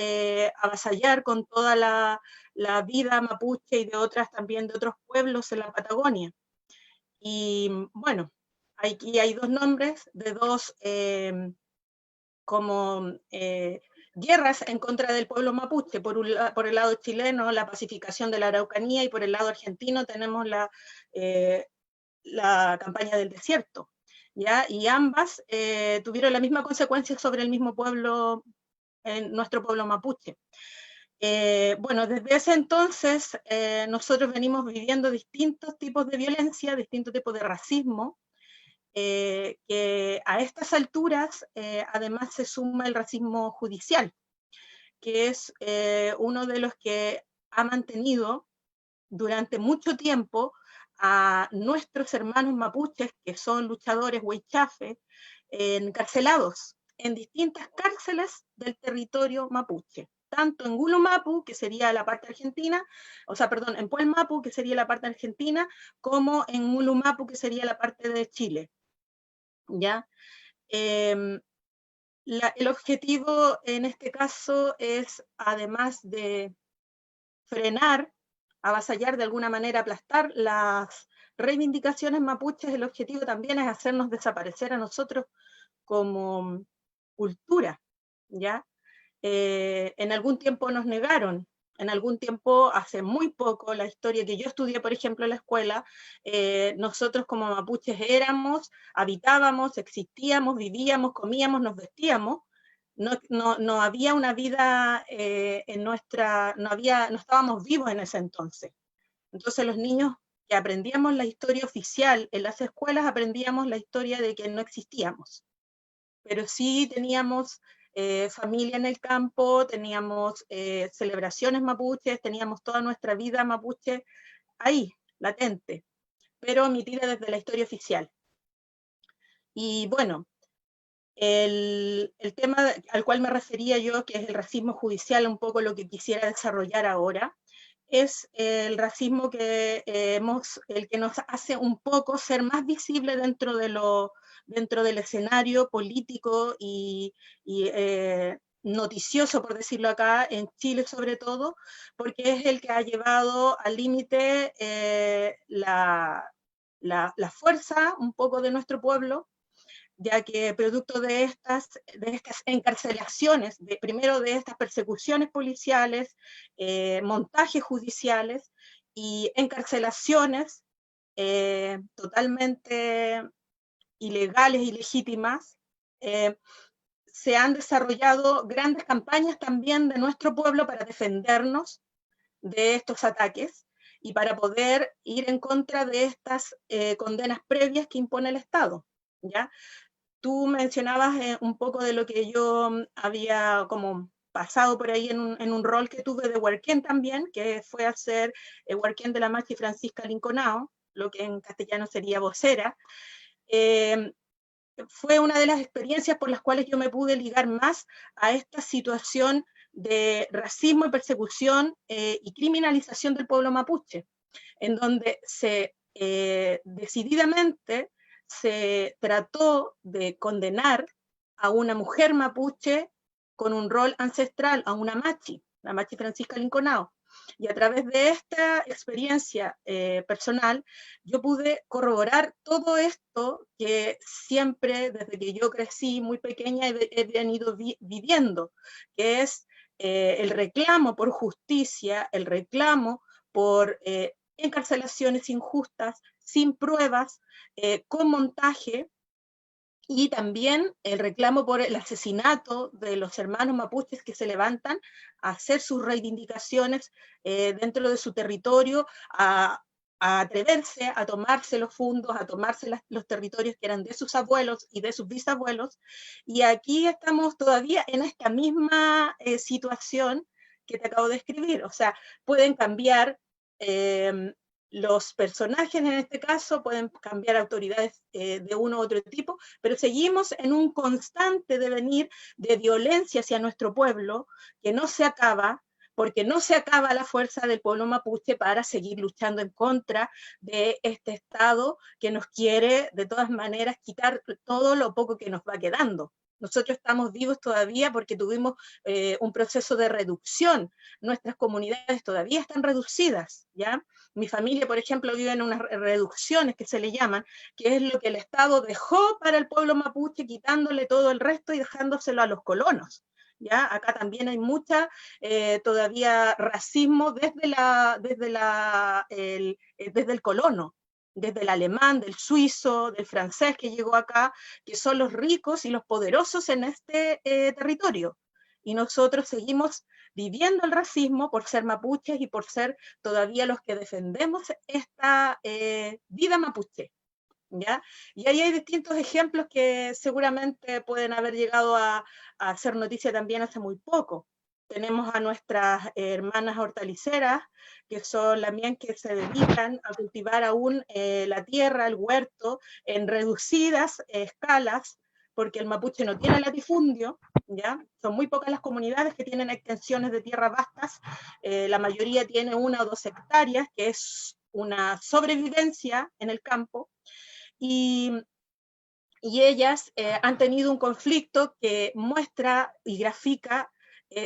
avasallar con toda la vida mapuche y de otras también, de otros pueblos en la Patagonia. Y bueno, aquí hay dos nombres de dos guerras en contra del pueblo mapuche. Por el lado chileno, la pacificación de la Araucanía, y por el lado argentino tenemos la campaña del desierto, ¿ya? Y ambas tuvieron la misma consecuencia sobre el mismo pueblo, nuestro pueblo mapuche. Bueno, desde ese entonces nosotros venimos viviendo distintos tipos de violencia, distintos tipos de racismo, que a estas alturas además se suma el racismo judicial, que es uno de los que ha mantenido durante mucho tiempo a nuestros hermanos mapuches, que son luchadores huaychafe, encarcelados en distintas cárceles del territorio mapuche, tanto en Gulumapu, que sería la parte argentina, o sea, perdón, en Puelmapu, que sería la parte argentina, como en Gulumapu, que sería la parte de Chile, ¿ya? El objetivo en este caso es, además de frenar, avasallar, de alguna manera aplastar las reivindicaciones mapuches, el objetivo también es hacernos desaparecer a nosotros como cultura, ¿ya? en algún tiempo nos negaron. En algún tiempo, hace muy poco, la historia que yo estudié, por ejemplo, en la escuela, nosotros como mapuches éramos, habitábamos, existíamos, vivíamos, comíamos, nos vestíamos. No había una vida en nuestra, no estábamos vivos en ese entonces. Entonces los niños que aprendíamos la historia oficial en las escuelas, aprendíamos la historia de que no existíamos. Pero sí teníamos familia en el campo, teníamos celebraciones mapuches, teníamos toda nuestra vida mapuche ahí, latente, pero omitida desde la historia oficial. Y bueno, el tema al cual me refería yo, que es el racismo judicial, un poco lo que quisiera desarrollar ahora, es el racismo que el que nos hace un poco ser más visible dentro del escenario político y noticioso, por decirlo acá, en Chile sobre todo, porque es el que ha llevado al límite la fuerza un poco de nuestro pueblo, ya que producto de estas encarcelaciones, primero de estas persecuciones policiales, montajes judiciales y encarcelaciones totalmente ilegales y ilegítimas, se han desarrollado grandes campañas también de nuestro pueblo para defendernos de estos ataques y para poder ir en contra de estas condenas previas que impone el Estado, ¿ya? Tú mencionabas un poco de lo que yo había como pasado por ahí en un rol que tuve de huarquén también, que fue hacer huarquén de la Machi Francisca Linconao, lo que en castellano sería vocera. Fue una de las experiencias por las cuales yo me pude ligar más a esta situación de racismo y persecución y criminalización del pueblo mapuche, en donde decididamente se trató de condenar a una mujer mapuche con un rol ancestral, a una machi, la Machi Francisca Linconao. Y a través de esta experiencia personal, yo pude corroborar todo esto que siempre, desde que yo crecí muy pequeña, he venido viviendo, que es el reclamo por justicia, el reclamo por encarcelaciones injustas, sin pruebas, con montaje, y también el reclamo por el asesinato de los hermanos mapuches que se levantan a hacer sus reivindicaciones dentro de su territorio, a atreverse a tomarse los fundos, a tomarse los territorios que eran de sus abuelos y de sus bisabuelos, y aquí estamos todavía en esta misma situación que te acabo de escribir. O sea, pueden cambiar los personajes en este caso, pueden cambiar autoridades de uno u otro tipo, pero seguimos en un constante devenir de violencia hacia nuestro pueblo que no se acaba, porque no se acaba la fuerza del pueblo mapuche para seguir luchando en contra de este Estado que nos quiere de todas maneras quitar todo lo poco que nos va quedando. Nosotros estamos vivos todavía porque tuvimos un proceso de reducción. Nuestras comunidades todavía están reducidas, ¿ya? Mi familia, por ejemplo, vive en unas reducciones que se le llaman, que es lo que el Estado dejó para el pueblo mapuche, quitándole todo el resto y dejándoselo a los colonos. ¿Ya? Acá también hay mucha todavía racismo desde el colono, desde el alemán, del suizo, del francés que llegó acá, que son los ricos y los poderosos en este territorio. Y nosotros seguimos viviendo el racismo por ser mapuches y por ser todavía los que defendemos esta vida mapuche, ¿ya? Y ahí hay distintos ejemplos que seguramente pueden haber llegado a hacer noticia también hace muy poco. Tenemos a nuestras hermanas hortaliceras, que son también que se dedican a cultivar aún la tierra, el huerto, en reducidas escalas, porque el mapuche no tiene latifundio, ¿ya? Son muy pocas las comunidades que tienen extensiones de tierra vastas, la mayoría tiene 1 o 2 hectáreas, que es una sobrevivencia en el campo, y ellas han tenido un conflicto que muestra y grafica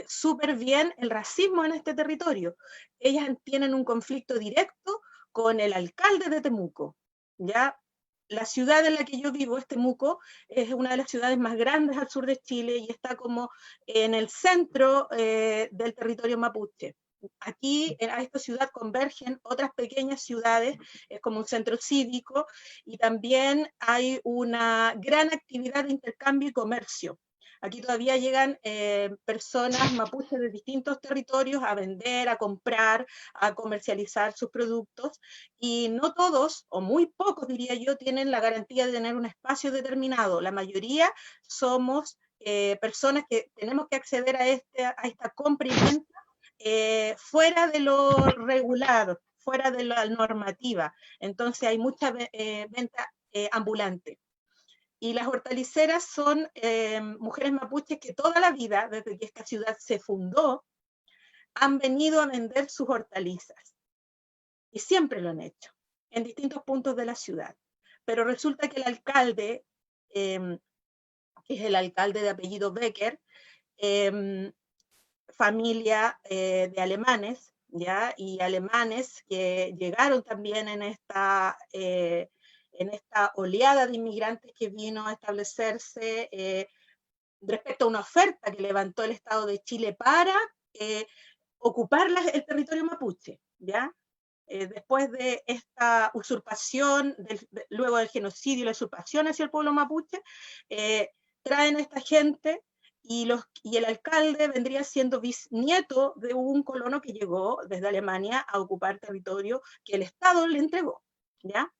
súper bien el racismo en este territorio. Ellas tienen un conflicto directo con el alcalde de Temuco, ¿ya? la ciudad en la que yo vivo, Temuco, es una de las ciudades más grandes al sur de Chile y está como en el centro del territorio mapuche. Aquí a esta ciudad convergen otras pequeñas ciudades, es como un centro cívico, y también hay una gran actividad de intercambio y comercio. Aquí todavía llegan personas mapuches de distintos territorios a vender, a comprar, a comercializar sus productos, y no todos, o muy pocos diría yo, tienen la garantía de tener un espacio determinado. La mayoría somos personas que tenemos que acceder a esta compra y venta fuera de lo regular, fuera de la normativa. Entonces hay mucha venta ambulante. Y las hortaliceras son mujeres mapuches que toda la vida, desde que esta ciudad se fundó, han venido a vender sus hortalizas. Y siempre lo han hecho, en distintos puntos de la ciudad. Pero resulta que el alcalde, que es el alcalde de apellido Becker, familia de alemanes, ¿ya? Y alemanes que llegaron también en esta oleada de inmigrantes que vino a establecerse respecto a una oferta que levantó el Estado de Chile para ocupar el territorio mapuche, ¿ya? Después de esta usurpación, luego del genocidio y la usurpación hacia el pueblo mapuche, traen a esta gente y el alcalde vendría siendo bisnieto de un colono que llegó desde Alemania a ocupar territorio que el Estado le entregó, ¿ya?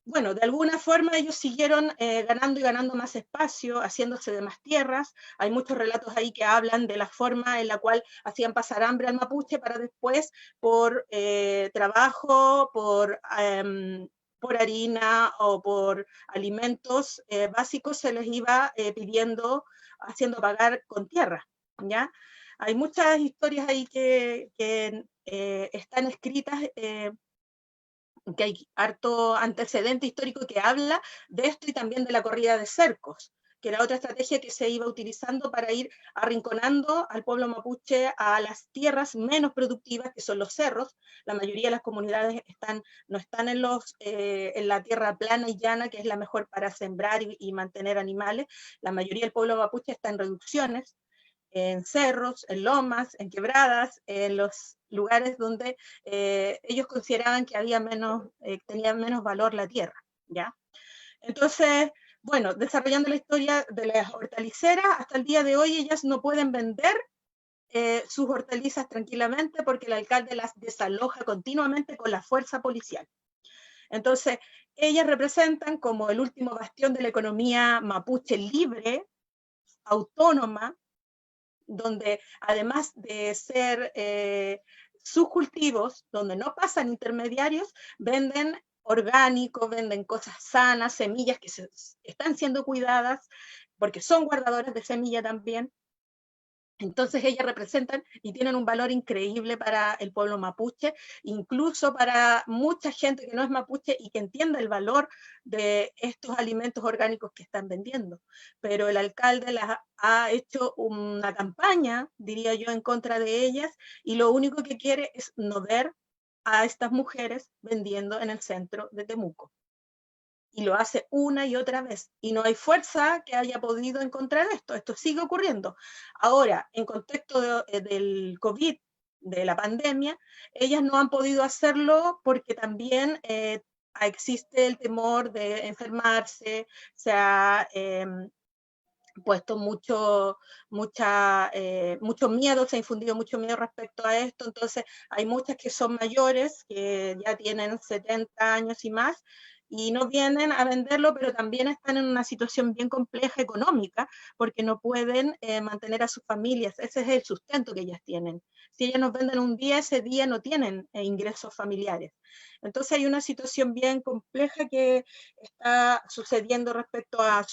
Bueno, de alguna forma ellos siguieron ganando y ganando más espacio, haciéndose de más tierras. Hay muchos relatos ahí que hablan de la forma en la cual hacían pasar hambre al mapuche para después, por trabajo, por harina o por alimentos básicos, se les iba pidiendo, haciendo pagar con tierra, ¿ya? Hay muchas historias ahí que están escritas, que hay harto antecedente histórico que habla de esto, y también de la corrida de cercos, que era otra estrategia que se iba utilizando para ir arrinconando al pueblo mapuche a las tierras menos productivas, que son los cerros. La mayoría de las comunidades no están en la tierra plana y llana, que es la mejor para sembrar y mantener animales. La mayoría del pueblo mapuche está en reducciones, en cerros, en lomas, en quebradas, en los lugares donde ellos consideraban que tenía menos valor la tierra, ¿ya? Entonces, bueno, desarrollando la historia de las hortaliceras, hasta el día de hoy ellas no pueden vender sus hortalizas tranquilamente porque el alcalde las desaloja continuamente con la fuerza policial. Entonces, ellas representan como el último bastión de la economía mapuche libre, autónoma, donde además de ser sus cultivos, donde no pasan intermediarios, venden orgánicos, venden cosas sanas, semillas que están siendo cuidadas, porque son guardadoras de semilla también. Entonces ellas representan y tienen un valor increíble para el pueblo mapuche, incluso para mucha gente que no es mapuche y que entiende el valor de estos alimentos orgánicos que están vendiendo. Pero el alcalde ha hecho una campaña, diría yo, en contra de ellas, y lo único que quiere es no ver a estas mujeres vendiendo en el centro de Temuco. Y lo hace una y otra vez, y no hay fuerza que haya podido encontrar esto sigue ocurriendo. Ahora, en contexto del COVID, de la pandemia, ellas no han podido hacerlo porque también existe el temor de enfermarse, se ha puesto mucho miedo, se ha infundido mucho miedo respecto a esto. Entonces hay muchas que son mayores, que ya tienen 70 años y más, y no vienen a venderlo, pero también están en una situación bien compleja económica, porque no pueden mantener a sus familias. Ese es el sustento que ellas tienen. Si ellas nos venden un día, ese día no tienen ingresos familiares. Entonces hay una situación bien compleja que está sucediendo respecto a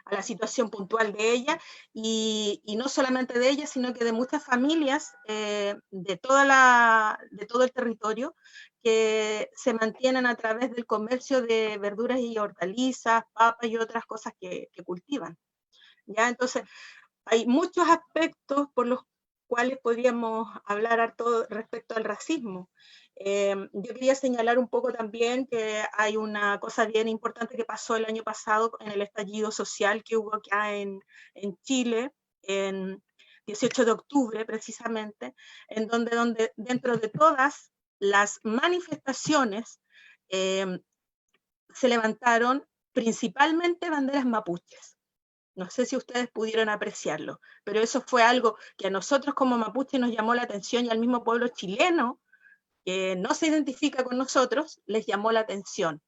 a la situación puntual de ella, y no solamente de ella, sino que de muchas familias de todo el territorio, que se mantienen a través del comercio de verduras y hortalizas, papas y otras cosas que cultivan, ¿ya? Entonces, hay muchos aspectos por los cuales podríamos hablar harto respecto al racismo, Yo quería señalar un poco también que hay una cosa bien importante que pasó el año pasado en el estallido social que hubo acá en Chile, en 18 de octubre precisamente, en donde dentro de todas las manifestaciones se levantaron principalmente banderas mapuches. No sé si ustedes pudieron apreciarlo, pero eso fue algo que a nosotros como mapuche nos llamó la atención y al mismo pueblo chileno, que no se identifica con nosotros, les llamó la atención.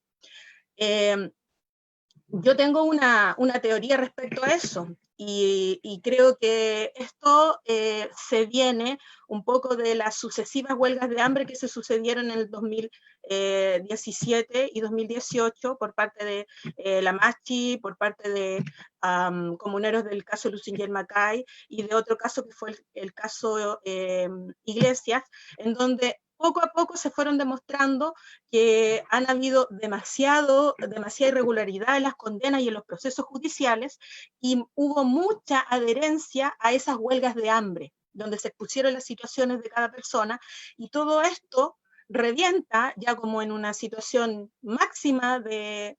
Yo tengo una teoría respecto a eso y creo que esto se viene un poco de las sucesivas huelgas de hambre que se sucedieron en el 2017 y 2018 por parte de la Machi, por parte de comuneros del caso Lusinger Macay y de otro caso que fue el caso Iglesias, en donde poco a poco se fueron demostrando que han habido demasiada irregularidad en las condenas y en los procesos judiciales y hubo mucha adherencia a esas huelgas de hambre, donde se expusieron las situaciones de cada persona y todo esto revienta ya como en una situación máxima de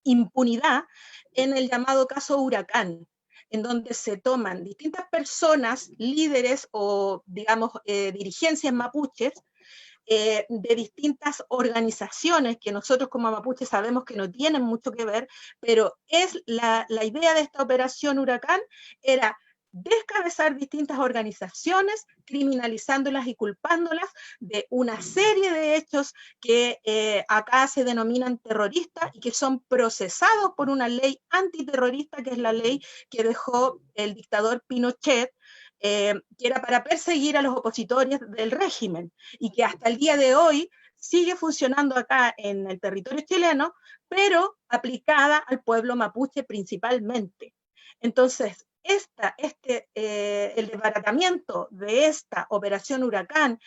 impunidad en el llamado caso Huracán, en donde se toman distintas personas, líderes o, digamos, dirigencias mapuches, de distintas organizaciones que nosotros como mapuches sabemos que no tienen mucho que ver, pero es la idea de esta operación Huracán era descabezar distintas organizaciones, criminalizándolas y culpándolas de una serie de hechos que acá se denominan terroristas y que son procesados por una ley antiterrorista, que es la ley que dejó el dictador Pinochet, que era para perseguir a los opositores del régimen y que hasta el día de hoy sigue funcionando acá en el territorio chileno, pero aplicada al pueblo mapuche principalmente. Entonces, el desbaratamiento de esta operación Huracán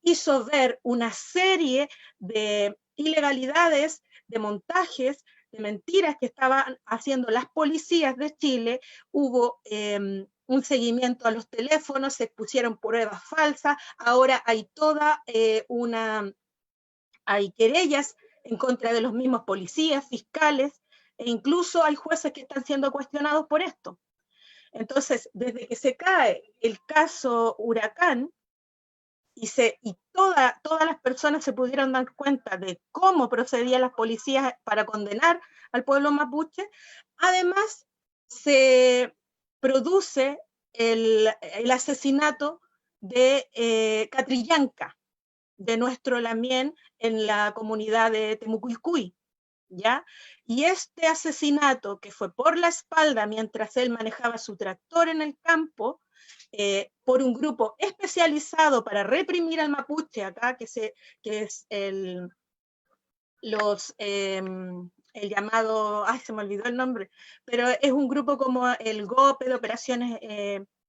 hizo ver una serie de ilegalidades, de montajes, de mentiras que estaban haciendo las policías de Chile. Hubo un seguimiento a los teléfonos, se pusieron pruebas falsas, ahora hay hay querellas en contra de los mismos policías, fiscales, e incluso hay jueces que están siendo cuestionados por esto. Entonces, desde que se cae el caso Huracán, y todas las personas se pudieron dar cuenta de cómo procedían las policías para condenar al pueblo mapuche, además se produce el asesinato de Catrillanca, de nuestro Lamien, en la comunidad de Temucuicui, ¿ya? Y este asesinato, que fue por la espalda mientras él manejaba su tractor en el campo, por un grupo especializado para reprimir al mapuche acá, que es el llamado, se me olvidó el nombre, pero es un grupo como el GOPE de operaciones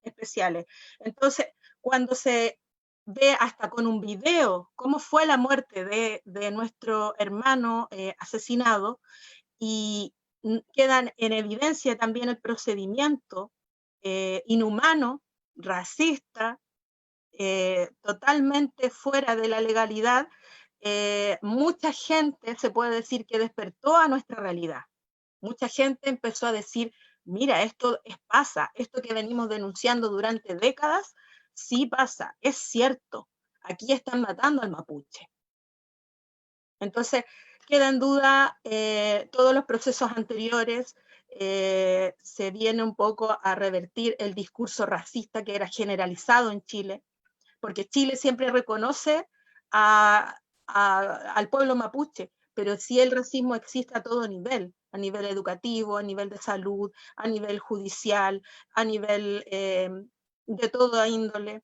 especiales. Entonces, cuando se ve hasta con un video cómo fue la muerte de nuestro hermano asesinado, y quedan en evidencia también el procedimiento inhumano, racista, totalmente fuera de la legalidad, mucha gente se puede decir que despertó a nuestra realidad. Mucha gente empezó a decir, mira, esto pasa, esto que venimos denunciando durante décadas, sí pasa, es cierto, aquí están matando al mapuche. Entonces, queda en duda todos los procesos anteriores, se viene un poco a revertir el discurso racista que era generalizado en Chile, porque Chile siempre reconoce al pueblo mapuche, pero sí el racismo existe a todo nivel, a nivel educativo, a nivel de salud, a nivel judicial, a nivel de toda índole.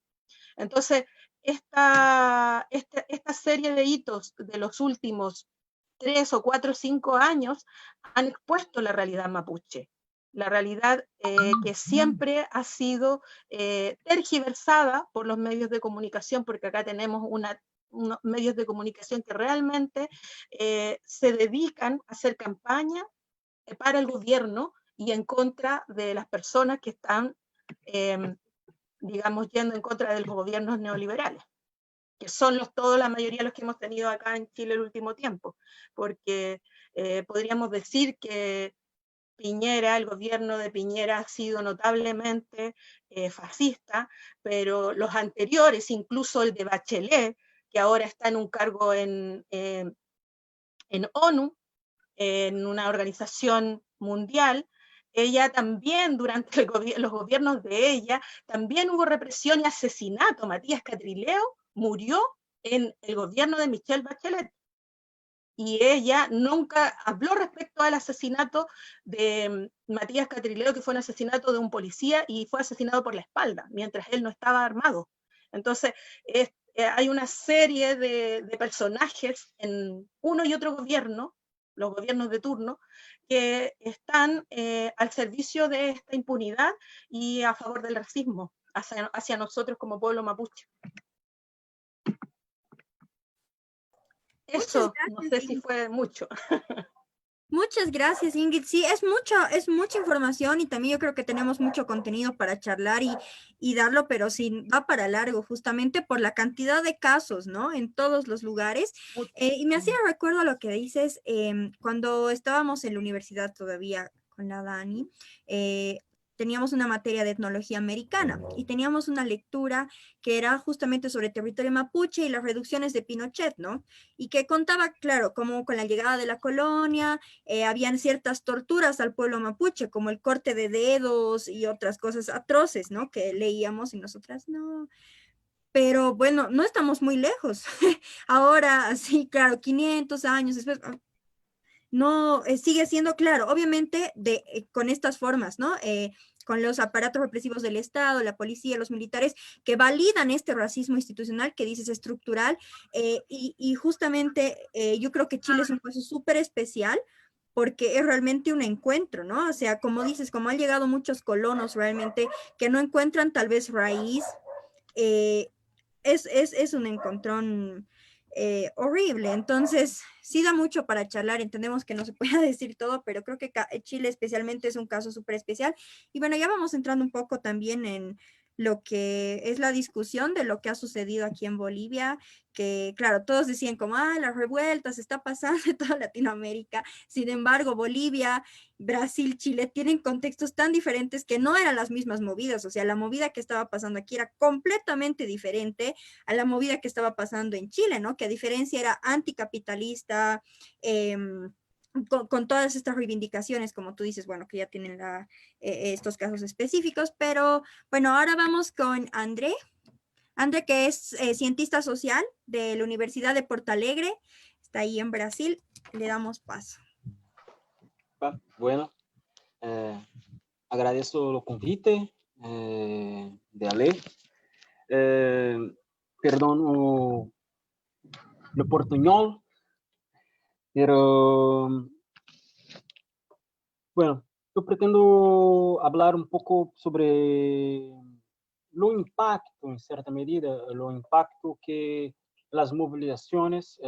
Entonces, esta serie de hitos de los últimos 3 o 4 o 5 años han expuesto la realidad mapuche, la realidad que siempre ha sido tergiversada por los medios de comunicación, porque acá tenemos unos medios de comunicación que realmente se dedican a hacer campaña para el gobierno y en contra de las personas que están, digamos, yendo en contra de los gobiernos neoliberales. que son todos, la mayoría de los que hemos tenido acá en Chile el último tiempo, porque podríamos decir que Piñera, el gobierno de Piñera ha sido notablemente fascista, pero los anteriores, incluso el de Bachelet, que ahora está en un cargo en ONU, en una organización mundial, ella también, durante los gobiernos de ella, también hubo represión y asesinato. Matías Catrileo murió en el gobierno de Michelle Bachelet. Y ella nunca habló respecto al asesinato de Matías Catrileo, que fue un asesinato de un policía y fue asesinado por la espalda, mientras él no estaba armado. Entonces, hay una serie de personajes en uno y otro gobierno, los gobiernos de turno, que están al servicio de esta impunidad y a favor del racismo hacia nosotros como pueblo mapuche. Eso, no sé si fue mucho. Muchas gracias, Ingrid. Sí, es mucha información y también yo creo que tenemos mucho contenido para charlar y darlo, pero sí va para largo, justamente por la cantidad de casos, ¿no? En todos los lugares. Y me hacía recuerdo a lo que dices, cuando estábamos en la universidad todavía con la Dani, teníamos una materia de etnología americana y teníamos una lectura que era justamente sobre territorio mapuche y las reducciones de Pinochet, ¿no? Y que contaba, claro, cómo con la llegada de la colonia, habían ciertas torturas al pueblo mapuche, como el corte de dedos y otras cosas atroces, ¿no? Que leíamos y nosotras no. Pero bueno, no estamos muy lejos. Ahora, sí, claro, 500 años después, no, sigue siendo claro, obviamente con estas formas, ¿no? Con los aparatos represivos del Estado, la policía, los militares, que validan este racismo institucional que dices estructural, y justamente yo creo que Chile es un caso súper especial porque es realmente un encuentro, ¿no? O sea, como dices, como han llegado muchos colonos realmente que no encuentran tal vez raíz, eh, es un encontrón horrible. Entonces, sí da mucho para charlar. Entendemos que no se puede decir todo, pero creo que Chile especialmente es un caso súper especial. Y bueno, ya vamos entrando un poco también en lo que es la discusión de lo que ha sucedido aquí en Bolivia, que claro, todos decían como, las revueltas está pasando en toda Latinoamérica. Sin embargo, Bolivia, Brasil, Chile tienen contextos tan diferentes que no eran las mismas movidas. O sea, la movida que estaba pasando aquí era completamente diferente a la movida que estaba pasando en Chile, ¿no? Que a diferencia era anticapitalista, con todas estas reivindicaciones, como tú dices, bueno, que ya tienen estos casos específicos, pero bueno, ahora vamos con André. André, que es cientista social de la Universidad de Porto Alegre, está ahí en Brasil, le damos paso. Bueno, agradezco el convite de Ale. Perdón el portuñol, pero bueno, yo pretendo hablar un poco sobre lo impacto, en cierta medida, lo impacto que las movilizaciones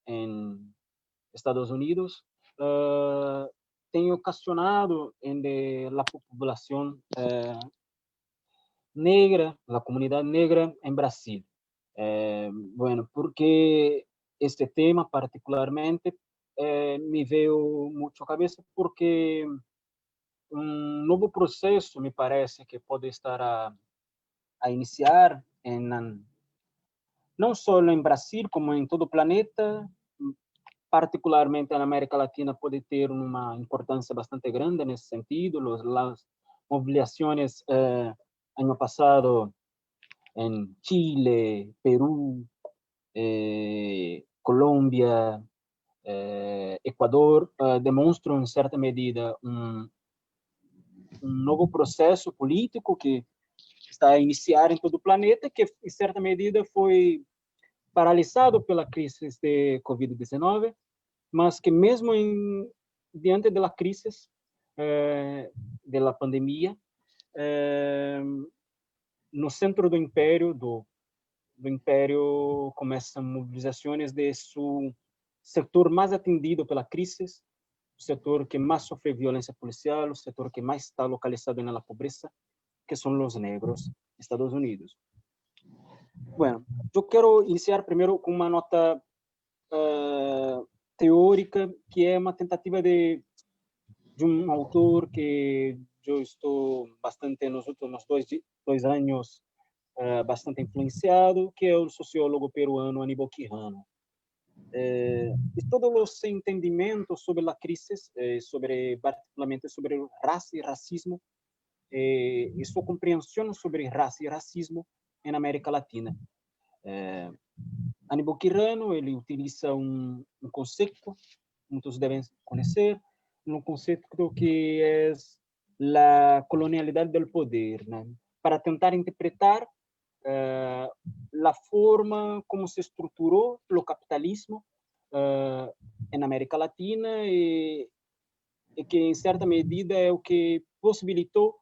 en Estados Unidos têm ocasionado en la población negra, la comunidad negra en Brasil. Bueno, porque este tema particularmente me veio mucho a cabeza porque um novo processo me parece que pode estar a iniciar não só em Brasil, como em todo o planeta, particularmente na América Latina, pode ter uma importância bastante grande nesse sentido. As movilizações ano passado em Chile, Peru, Colômbia, Equador, demonstram, em certa medida, um novo processo político que está a iniciar em todo o planeta, que, em certa medida, foi paralisado pela crise de Covid-19, mas que mesmo diante da crise da pandemia, no centro do império começam mobilizações de seu setor mais atendido pela crise, o setor que mais sofre violência policial, o setor que mais está localizado na pobreza, que são os negros, Estados Unidos. Bueno, eu quero iniciar primeiro com uma nota teórica, que é uma tentativa de um autor que eu estou bastante nos últimos dois anos bastante influenciado, que é o sociólogo peruano Aníbal Quijano. Todos os entendimentos sobre a crise, particularmente sobre raça e racismo, e sua compreensão sobre raça e racismo na América Latina. Aníbal Quijano, ele utiliza um conceito, muitos devem conhecer, um conceito que é a colonialidade do poder, né? Para tentar interpretar a forma como se estruturou o capitalismo na América Latina e que, em certa medida, é o que possibilitou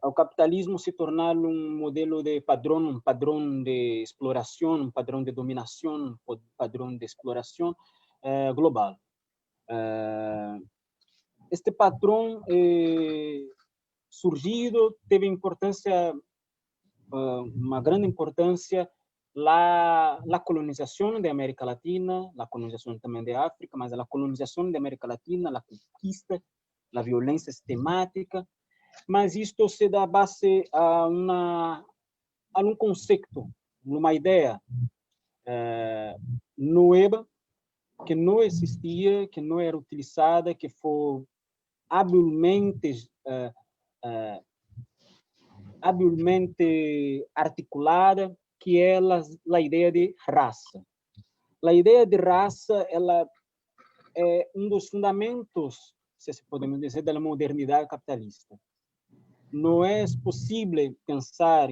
ao capitalismo se tornar um modelo de padrão, padrão de exploração, padrão de dominação, padrão de exploração global. Este padrão surgido teve importância, uma grande importância la colonização da América Latina, la colonização também da África, mas a colonização da América Latina, a conquista, a violência sistemática, mas isto se dá base a um conceito, uma ideia nova, que não existia, que não era utilizada, que foi habilmente articulada, que é a ideia de raça. A ideia de raça, ela é um dos fundamentos, se podemos dizer, da modernidade capitalista. Não é possível pensar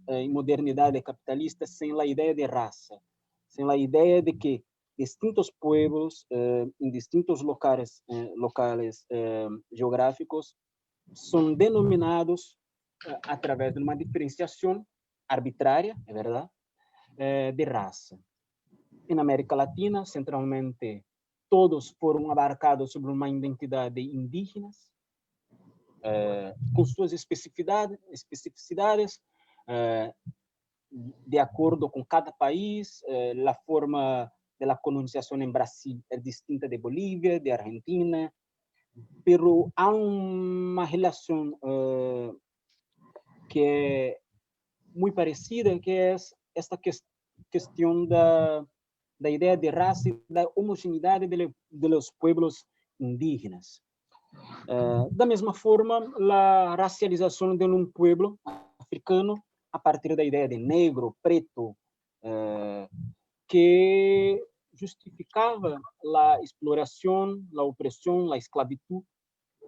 em modernidade capitalista sem a ideia de raça, sem a ideia de que distintos pueblos em distintos locais geográficos são denominados através de uma diferenciação arbitrária, é verdade, de raça. Na América Latina, centralmente, todos foram abarcados sobre uma identidade indígenas, com suas especificidades, de acordo com cada país. A forma da colonização em Brasil é distinta de Bolívia, de Argentina, pero há uma relação que é muito parecida, que é esta questão da ideia de raça e da homogeneidade dos pueblos indígenas. Da mesma forma, a racialização de um pueblo africano a partir da ideia de negro, preto, que justificava a exploração, a opressão, a esclavitud,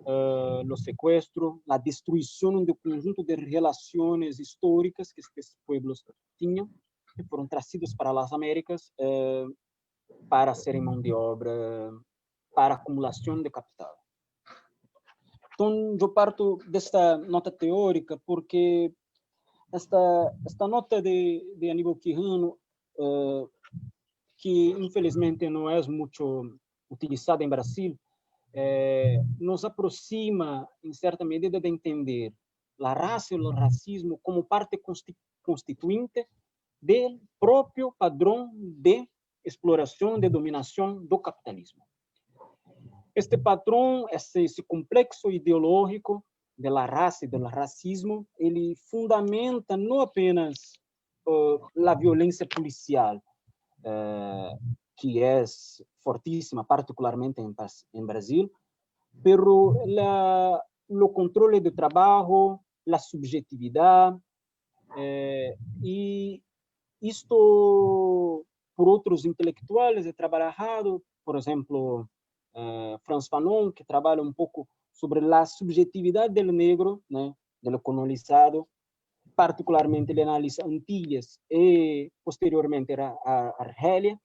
o sequestro, a destruição do conjunto de relações históricas que esses pueblos tinham, que foram trazidos para as Américas para serem mão de obra, para acumulação de capital. Então, eu parto desta nota teórica porque esta nota de Aníbal Quijano, que infelizmente não é muito utilizada em Brasil, nos aproxima, em certa medida, de entender a raça e o racismo como parte constituinte do próprio padrão de exploração, de dominação do capitalismo. Este padrão, esse complexo ideológico da raça e do racismo, ele fundamenta não apenas a violência policial, que é fortíssima, particularmente em Brasil, pero o controle do trabalho, a subjetividade, e isto por outros intelectuais é trabalhado, por exemplo, Frantz Fanon, que trabalha um pouco sobre a subjetividade do negro, né, do colonizado, particularmente ele analisa Antilhas e posteriormente a Argélia,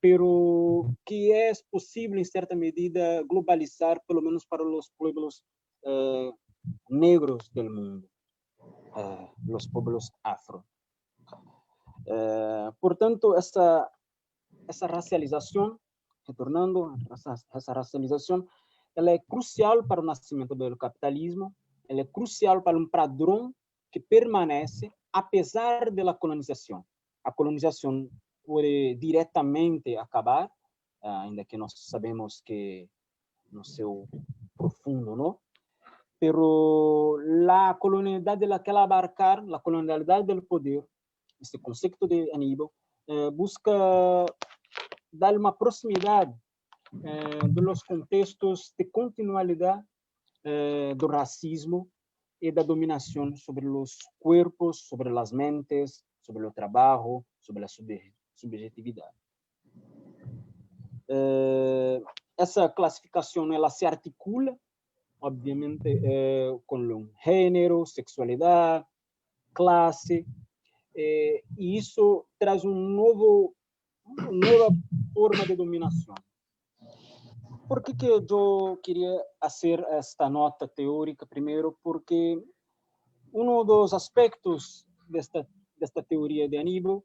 pero que é possível, em certa medida, globalizar, pelo menos para os pueblos negros do mundo, os pueblos afro. Portanto, essa racialização, retornando, essa racialização, ela é crucial para o nascimento do capitalismo, ela é crucial para um padrão que permanece apesar da colonização. A colonização pode diretamente acabar, ainda que nós sabemos que no seu profundo, não? Pero la colonialidad de la que abarcar, la colonialidad del poder, este concepto de Aníbal, busca dar uma proximidade de los contextos de continuidade do racismo e da dominação sobre os corpos, sobre as mentes, sobre o trabalho, sobre a subjetividade. Essa classificação ela se articula, obviamente, com gênero, sexualidade, classe, e isso traz uma nova forma de dominação. Por que eu queria fazer esta nota teórica? Primeiro, porque um dos aspectos desta teoria de Aníbal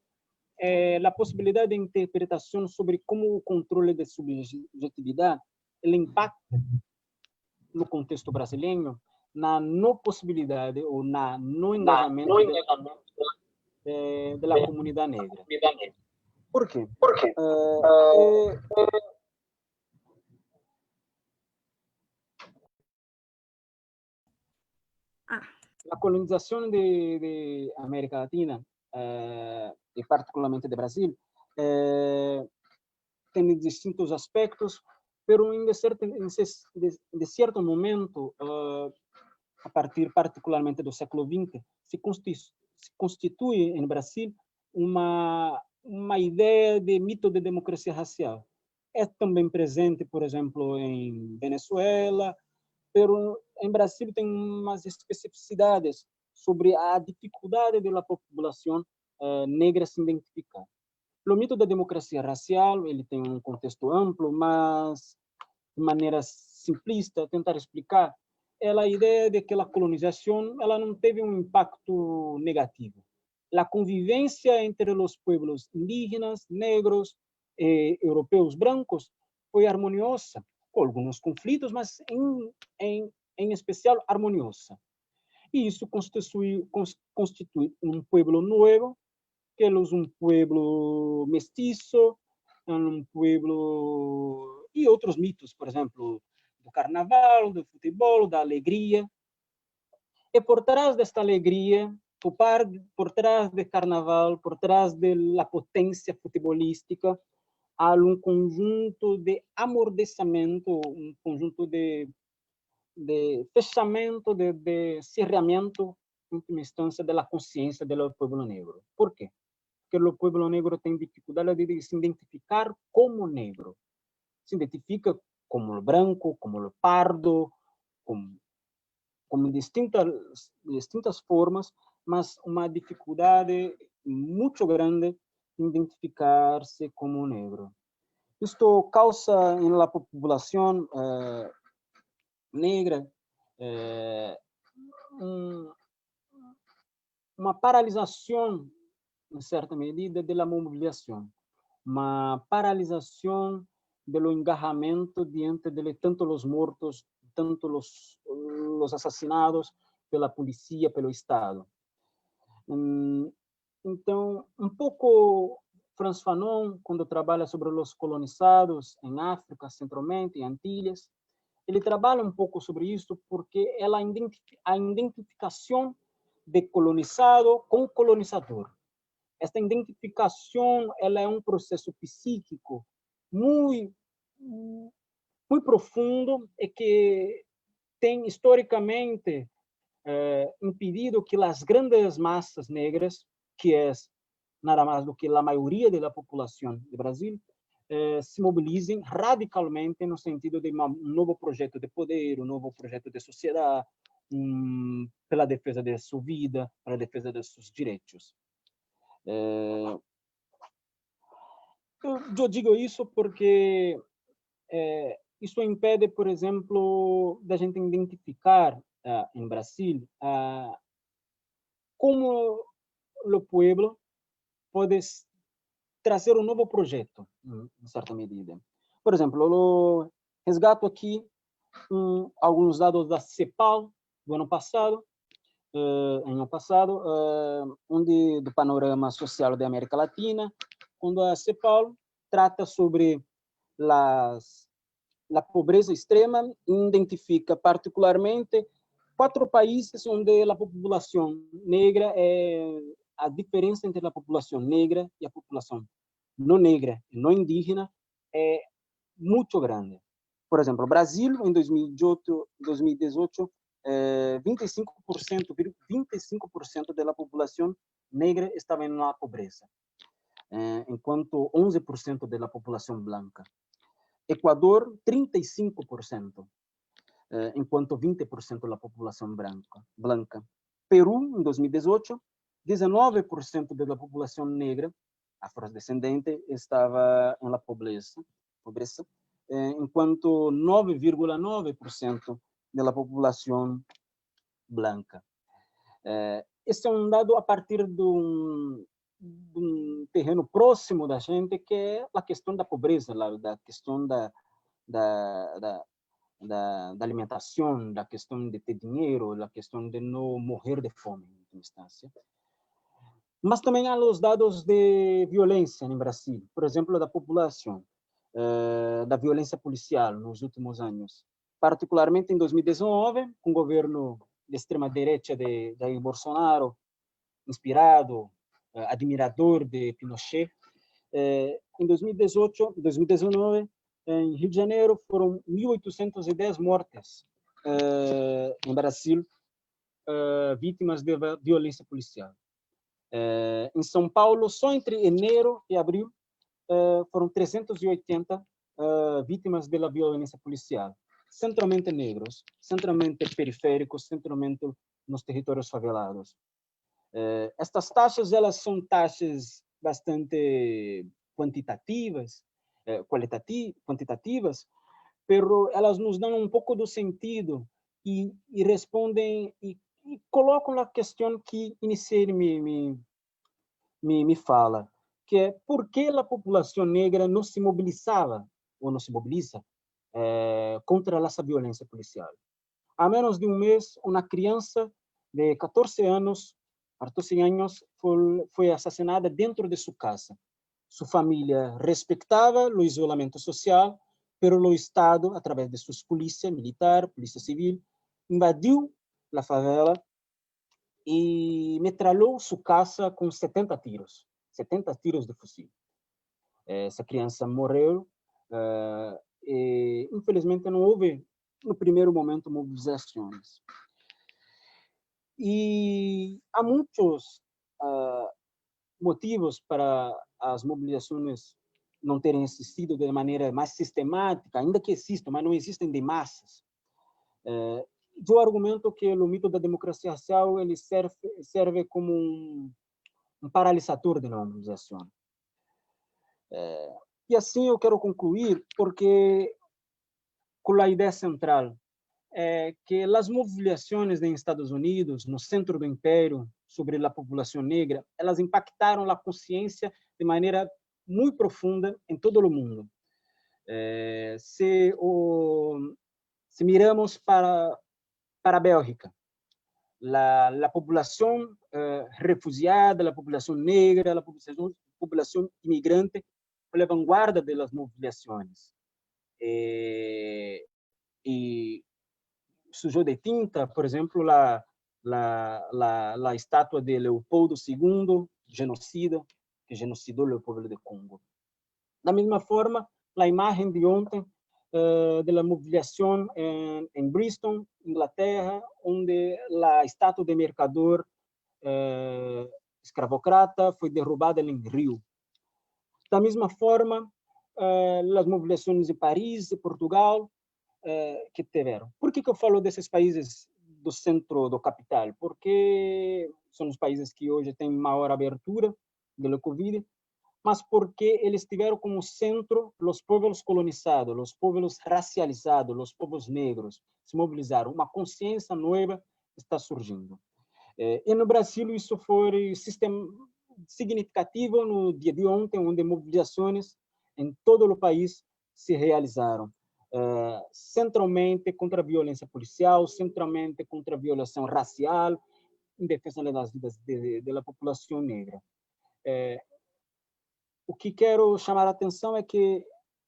é a possibilidade de interpretação sobre como o controle de subjetividade ele impacta no contexto brasileiro na não possibilidade ou na não engajamento da comunidade negra. Por quê? A colonização de América Latina, e particularmente de Brasil, tem distintos aspectos, pero de certo momento, a partir particularmente do século XX, se constitui em Brasil uma ideia de mito de democracia racial. É também presente, por exemplo, em Venezuela, pero em Brasil tem umas especificidades sobre a dificuldade da população negra se identificar. O mito da democracia racial ele tem um contexto amplo, mas de maneira simplista tentar explicar é a ideia de que a colonização ela não teve um impacto negativo. A convivência entre os povos indígenas, negros e europeus brancos foi harmoniosa, com alguns conflitos, mas em especial harmoniosa. E isso constitui um povo novo, que é um povo mestiço, um povo e outros mitos, por exemplo, do carnaval, do futebol, da alegria. E por trás desta alegria, por trás do carnaval, por trás da potência futebolística, há um conjunto de amortecimento, um conjunto de fechamento, de cerramento, em última instância, da consciência do povo negro. Por quê? Porque o povo negro tem dificuldade de se identificar como negro. Se identifica como branco, como pardo, como distintas formas, mas uma dificuldade muito grande em identificar-se como negro. Isto causa na população negra uma paralisação, em certa medida, da mobilização, uma paralisação do engajamento diante de tanto os mortos, tanto os assassinados pela polícia, pelo Estado. Então, um pouco Frantz Fanon, quando trabalha sobre os colonizados em África, Centro-Oriente e Antilhas, ele trabalha um pouco sobre isso porque a identificação de colonizado com colonizador. Esta identificação ela é um processo psíquico muito profundo e que tem historicamente impedido que as grandes massas negras, que é nada mais do que a maioria da população do Brasil, se mobilizem radicalmente no sentido de um novo projeto de poder, um novo projeto de sociedade, pela defesa de sua vida, pela defesa de seus direitos. Eu digo isso porque isso impede, por exemplo, da gente identificar em Brasil como o povo pode trazer um novo projeto, em certa medida. Por exemplo, eu resgato aqui alguns dados da CEPAL do ano passado, ano passado, do panorama social da América Latina, quando a CEPAL trata sobre a pobreza extrema, identifica particularmente 4 países onde a população negra, a diferença entre a população negra e a população não negra e não indígena é muito grande. Por exemplo, Brasil, em 2018, 25% da população negra estava na pobreza, enquanto 11% da população branca. Equador, 35%, enquanto 20% da população branca. Peru, em 2018, 19% da população negra afrodescendente estava na pobreza, enquanto 9,9% da população branca. Esse é um dado a partir de um terreno próximo da gente, que é a questão da pobreza, da questão da alimentação, da questão de ter dinheiro, da questão de não morrer de fome, em última instância. Mas também há os dados de violência no Brasil, por exemplo, da população, da violência policial nos últimos anos, particularmente em 2019, com o governo de extrema-direita de Jair Bolsonaro, inspirado, admirador de Pinochet. Em 2019, em Rio de Janeiro, foram 1.810 mortes em Brasil, vítimas de violência policial. Em São Paulo, só entre janeiro e abril, foram 380 vítimas da violência policial, centralmente negros, centralmente periféricos, centralmente nos territórios favelados. Estas taxas, elas são taxas bastante quantitativas, pero elas nos dão um pouco do sentido e respondem e colocam a questão que iniciei me fala, que é por que a população negra não se mobilizava ou não se mobiliza contra essa violência policial. Há menos de um mês, uma criança de 14 anos foi assassinada dentro de sua casa. Sua família respeitava o isolamento social, mas o Estado, através de suas polícias militar, polícia civil, invadiu a favela e metralhou sua casa com 70 tiros de fuzil. Essa criança morreu e, infelizmente, não houve, no primeiro momento, mobilizações. E há muitos motivos para as mobilizações não terem existido de maneira mais sistemática, ainda que existam, mas não existem de massas. Eu argumento que o mito da democracia racial ele serve como um paralisador da mobilização. E assim eu quero concluir, porque com a ideia central que as mobilizações nos Estados Unidos, no centro do império, sobre a população negra, elas impactaram a consciência de maneira muito profunda em todo o mundo. Se miramos para a Bélgica, a população refugiada, a população negra, a população imigrante foi a vanguarda das mobilizações. E sujou de tinta, por exemplo, a estátua de Leopoldo II, genocida, que genocidou o povo do Congo. Da mesma forma, a imagem de ontem da mobilização em Bristol, Inglaterra, onde a estátua de mercador escravocrata foi derrubada em Rio. Da mesma forma, as mobilizações em Paris e Portugal, que tiveram. Por que eu falo desses países do centro do capital? Porque são os países que hoje têm maior abertura do Covid, mas porque eles tiveram como centro os povos colonizados, os povos racializados, os povos negros, se mobilizaram. Uma consciência nova está surgindo. E no Brasil isso foi significativo no dia de ontem, onde mobilizações em todo o país se realizaram. Centralmente contra a violência policial, centralmente contra a violação racial, em defesa das vidas da população negra. O que quero chamar a atenção é que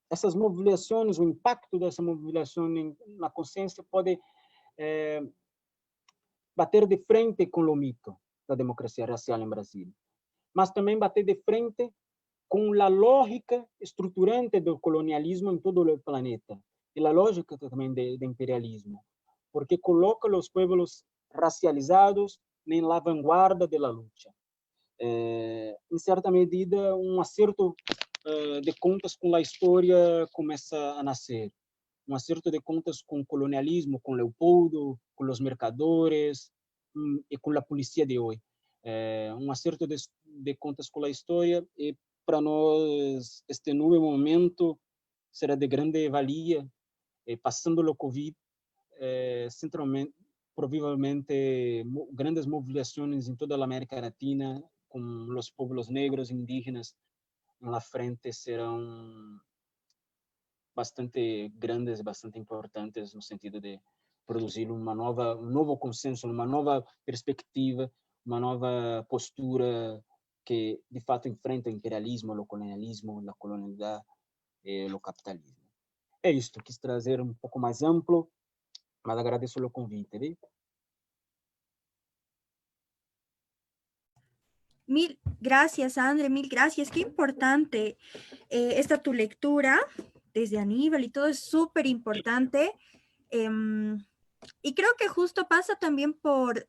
essas mobilizações, o impacto dessa mobilização na consciência pode bater de frente com o mito da democracia racial em Brasil, mas também bater de frente com a lógica estruturante do colonialismo em todo o planeta e a lógica também do imperialismo, porque coloca os povos racializados na vanguarda da luta. Em certa medida, acerto de contas com a história começa a nascer. Acerto de contas com o colonialismo, com Leopoldo, com os mercadores e com a polícia de hoje. Acerto de contas com a história e para nós este novo momento será de grande valia, passando o Covid, centralmente, provavelmente grandes mobilizações em toda a América Latina com os povos negros indígenas na frente serão bastante grandes, bastante importantes no sentido de produzir um novo consenso, uma nova perspectiva, uma nova postura que de fato enfrenta o imperialismo, o colonialismo, a colonialidade e o capitalismo. É isto, quis trazer um pouco mais amplo, mas agradeço o convite. ¿Ve? Mil gracias, André, mil gracias. Qué importante esta tu lectura desde Aníbal y todo es súper importante. Y creo que justo pasa también por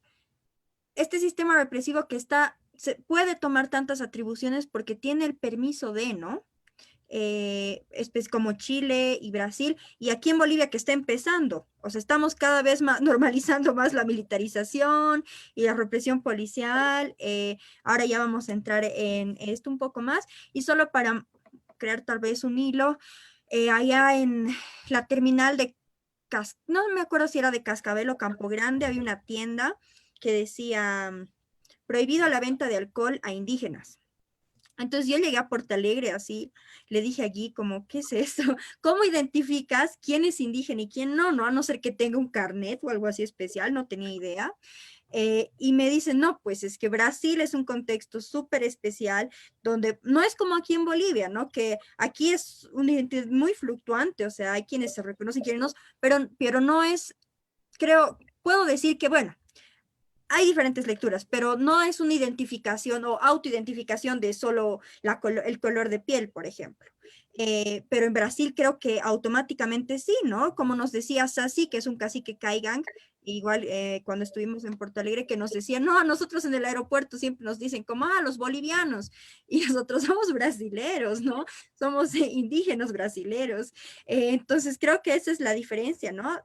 este sistema represivo que se puede tomar tantas atribuciones porque tiene el permiso de, ¿no? Como Chile y Brasil, y aquí en Bolivia que está empezando, o sea, estamos cada vez más normalizando más la militarización y la represión policial, ahora ya vamos a entrar en esto un poco más, y solo para crear tal vez un hilo, allá en la terminal de, no me acuerdo si era de Cascabel o Campo Grande, había una tienda que decía, prohibido la venta de alcohol a indígenas. Entonces yo llegué a Porto Alegre así, le dije allí como, ¿qué es eso? ¿Cómo identificas quién es indígena y quién no? No, a no ser que tenga un carnet o algo así especial, no tenía idea. Y me dicen, no, pues es que Brasil es un contexto súper especial, donde no es como aquí en Bolivia, ¿no? Que aquí es una identidad muy fluctuante, o sea, hay quienes se reconocen, quienes no, pero no es, creo, puedo decir que, bueno, hay diferentes lecturas, pero no es una identificación o autoidentificación de solo el color de piel, por ejemplo. Pero en Brasil creo que automáticamente sí, ¿no? Como nos decía Sassi, que es un cacique Caigang, igual cuando estuvimos en Porto Alegre, que nos decían, no, a nosotros en el aeropuerto siempre nos dicen como, los bolivianos, y nosotros somos brasileros, ¿no? Somos indígenas brasileros. Entonces creo que esa es la diferencia, ¿no?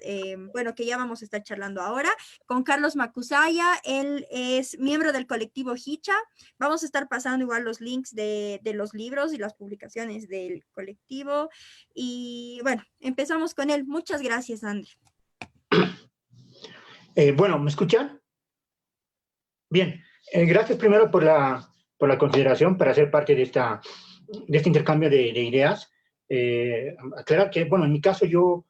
Bueno, que ya vamos a estar charlando ahora con Carlos Macusaya, él es miembro del colectivo Hicha. Vamos a estar pasando igual los links de los libros y las publicaciones del colectivo. Y bueno, empezamos con él. Muchas gracias, André. Bueno, ¿me escuchan? Bien, gracias primero por la consideración para ser parte de este intercambio de ideas. Aclarar que, bueno, en mi caso yo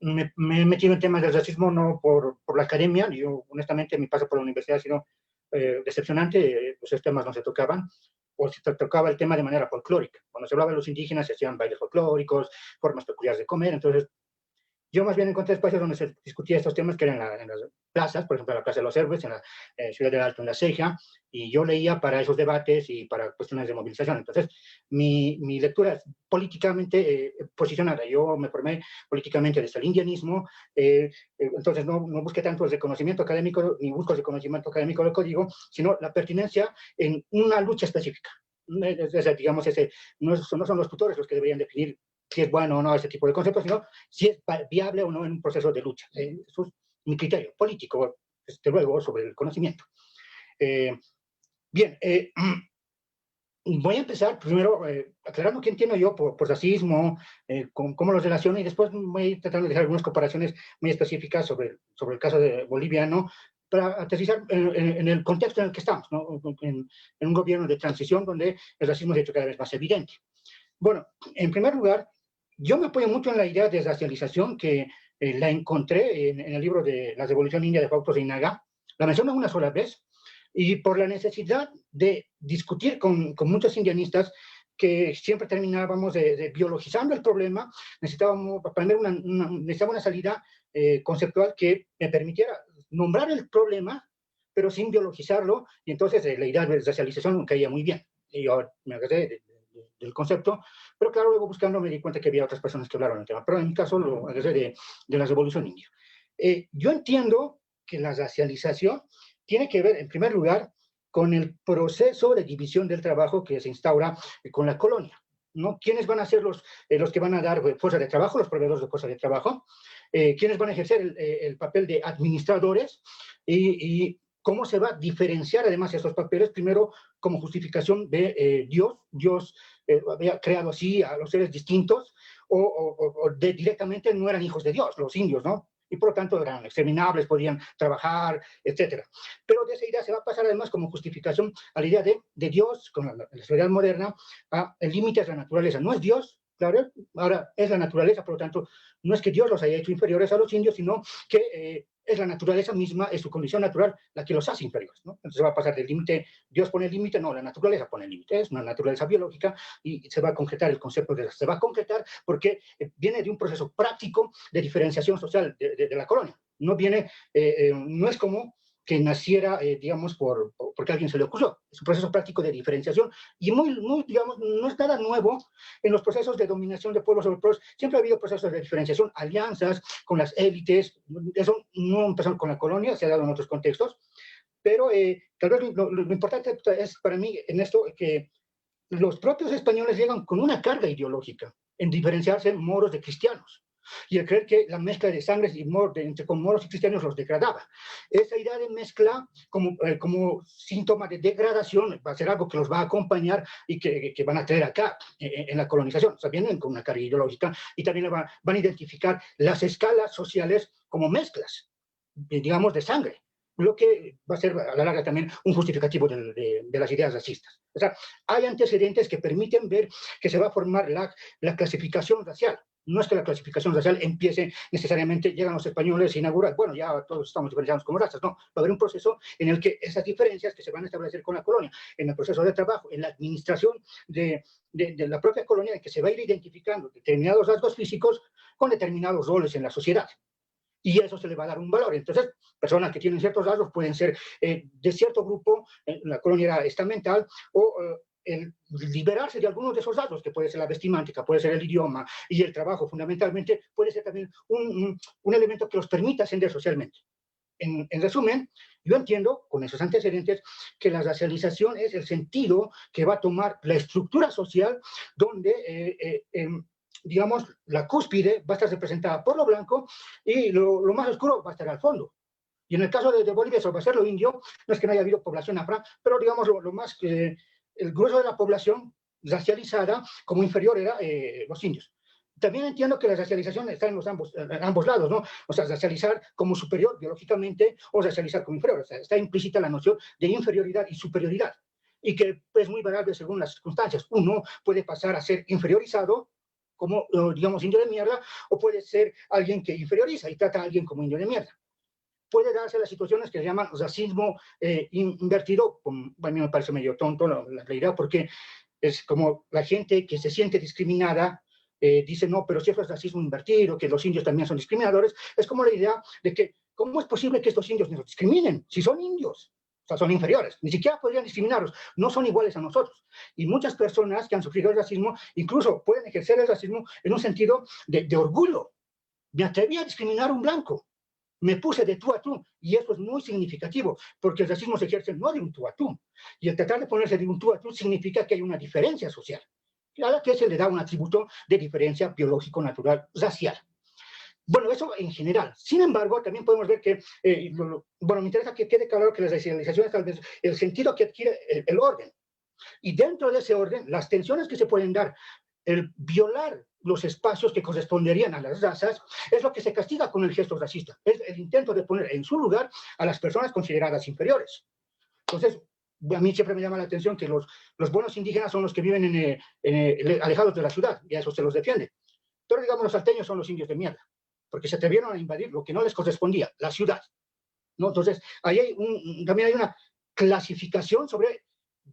me he metido en temas del racismo no por la academia, yo honestamente mi paso por la universidad ha sido decepcionante, esos temas no se tocaban, o se tocaba el tema de manera folclórica. Cuando se hablaba de los indígenas se hacían bailes folclóricos, formas peculiares de comer, entonces yo más bien encontré espacios donde se discutía estos temas que eran en las plazas, por ejemplo, en la Plaza de los Héroes, en la Ciudad del Alto, en la Ceja, y yo leía para esos debates y para cuestiones de movilización. Entonces, mi lectura es políticamente posicionada. Yo me formé políticamente desde el indianismo, entonces no busqué tanto el reconocimiento académico, ni busco el reconocimiento académico del código, sino la pertinencia en una lucha específica. Digamos, no son los tutores los que deberían definir si es bueno o no ese tipo de conceptos, sino si es viable o no en un proceso de lucha. Eso es mi criterio político, desde luego, sobre el conocimiento. Bien, voy a empezar primero aclarando qué entiendo yo por racismo, cómo lo relaciono, y después voy a tratar de dejar algunas comparaciones muy específicas sobre el caso boliviano, para aterrizar en el contexto en el que estamos, ¿no? En un gobierno de transición donde el racismo se ha hecho cada vez más evidente. Bueno, en primer lugar, yo me apoyo mucho en la idea de racialización que la encontré en el libro de La Revolución India de Fausto Reinaga. La menciono una sola vez, y por la necesidad de discutir con muchos indianistas que siempre terminábamos de biologizando el problema, necesitábamos aprender necesitaba una salida conceptual que me permitiera nombrar el problema, pero sin biologizarlo, y entonces la idea de racialización caía muy bien. Y yo me agarré del concepto, pero claro, luego buscando me di cuenta que había otras personas que hablaron del tema, pero en mi caso lo agarré de la revolución india. Yo entiendo que la racialización tiene que ver, en primer lugar, con el proceso de división del trabajo que se instaura con la colonia, ¿no? ¿Quiénes van a ser los que van a dar fuerza de trabajo, los proveedores de fuerza de trabajo? ¿Quiénes van a ejercer el papel de administradores? Y cómo se va a diferenciar además estos papeles, primero como justificación de Dios. Dios había creado así a los seres distintos, o directamente no eran hijos de Dios, los indios, ¿no? Y por lo tanto eran exterminables, podían trabajar, etc. Pero de esa idea se va a pasar además como justificación a la idea de Dios, con la sociedad moderna, el límite es la naturaleza. No es Dios, claro, ahora es la naturaleza, por lo tanto, no es que Dios los haya hecho inferiores a los indios, sino que es la naturaleza misma, es su condición natural la que los hace inferiores, ¿no? Entonces va a pasar del límite, Dios pone el límite, no, la naturaleza pone el límite, es una naturaleza biológica y se va a concretar el concepto se va a concretar porque viene de un proceso práctico de diferenciación social de la colonia. No viene, no es como que naciera, digamos, porque a alguien se le ocurrió. Es un proceso práctico de diferenciación y muy, digamos, no es nada nuevo en los procesos de dominación de pueblos sobre pueblos. Siempre ha habido procesos de diferenciación, alianzas con las élites. Eso no empezó con la colonia, se ha dado en otros contextos. Pero tal vez lo importante es para mí en esto que los propios españoles llegan con una carga ideológica en diferenciarse moros de cristianos. Y el creer que la mezcla de sangres y entre moros y cristianos los degradaba. Esa idea de mezcla como síntoma de degradación va a ser algo que los va a acompañar y que van a traer acá en la colonización. O sea, vienen con una carga ideológica y también van a identificar las escalas sociales como mezclas, digamos, de sangre. Lo que va a ser a la larga también un justificativo de las ideas racistas. O sea, hay antecedentes que permiten ver que se va a formar la clasificación racial. No es que la clasificación racial empiece necesariamente, llegan los españoles e inauguran, bueno, ya todos estamos diferenciados como razas, no, va a haber un proceso en el que esas diferencias que se van a establecer con la colonia, en el proceso de trabajo, en la administración de la propia colonia, en que se va a ir identificando determinados rasgos físicos con determinados roles en la sociedad. Y eso se le va a dar un valor. Entonces, personas que tienen ciertos rasgos pueden ser de cierto grupo, la colonia era estamental, o el liberarse de algunos de esos rasgos, que puede ser la vestimántica, puede ser el idioma y el trabajo fundamentalmente, puede ser también un elemento que los permita ascender socialmente. En resumen, yo entiendo, con esos antecedentes, que la racialización es el sentido que va a tomar la estructura social donde digamos, la cúspide va a estar representada por lo blanco y lo más oscuro va a estar al fondo. Y en el caso de Bolivia, eso va a ser lo indio, no es que no haya habido población afro, pero digamos, lo más, el grueso de la población racializada como inferior era los indios. También entiendo que la racialización está en ambos lados, ¿no? O sea, racializar como superior biológicamente o racializar como inferior. O sea, está implícita la noción de inferioridad y superioridad. Y que es muy variable según las circunstancias. Uno puede pasar a ser inferiorizado como, digamos, indio de mierda, o puede ser alguien que inferioriza y trata a alguien como indio de mierda. Puede darse las situaciones que se llaman racismo invertido. A mí me parece medio tonto la idea, porque es como la gente que se siente discriminada dice, no, pero si eso es racismo invertido, que los indios también son discriminadores. Es como la idea de que, ¿cómo es posible que estos indios nos discriminen si son indios? O sea, son inferiores, ni siquiera podrían discriminarlos, no son iguales a nosotros. Y muchas personas que han sufrido el racismo, incluso pueden ejercer el racismo en un sentido de orgullo. Me atreví a discriminar a un blanco, me puse de tú a tú, y eso es muy significativo, porque el racismo se ejerce no de un tú a tú, y el tratar de ponerse de un tú a tú significa que hay una diferencia social, a la que se le da un atributo de diferencia biológico, natural, racial. Bueno, eso en general. Sin embargo, también podemos ver que, bueno, me interesa que quede claro que la racialización es tal vez el sentido que adquiere el orden. Y dentro de ese orden, las tensiones que se pueden dar, el violar los espacios que corresponderían a las razas, es lo que se castiga con el gesto racista. Es el intento de poner en su lugar a las personas consideradas inferiores. Entonces, a mí siempre me llama la atención que los buenos indígenas son los que viven alejados de la ciudad, y a eso se los defiende. Pero digamos, los salteños son los indios de mierda, porque se atrevieron a invadir lo que no les correspondía, la ciudad, ¿no? Entonces, ahí también hay una clasificación sobre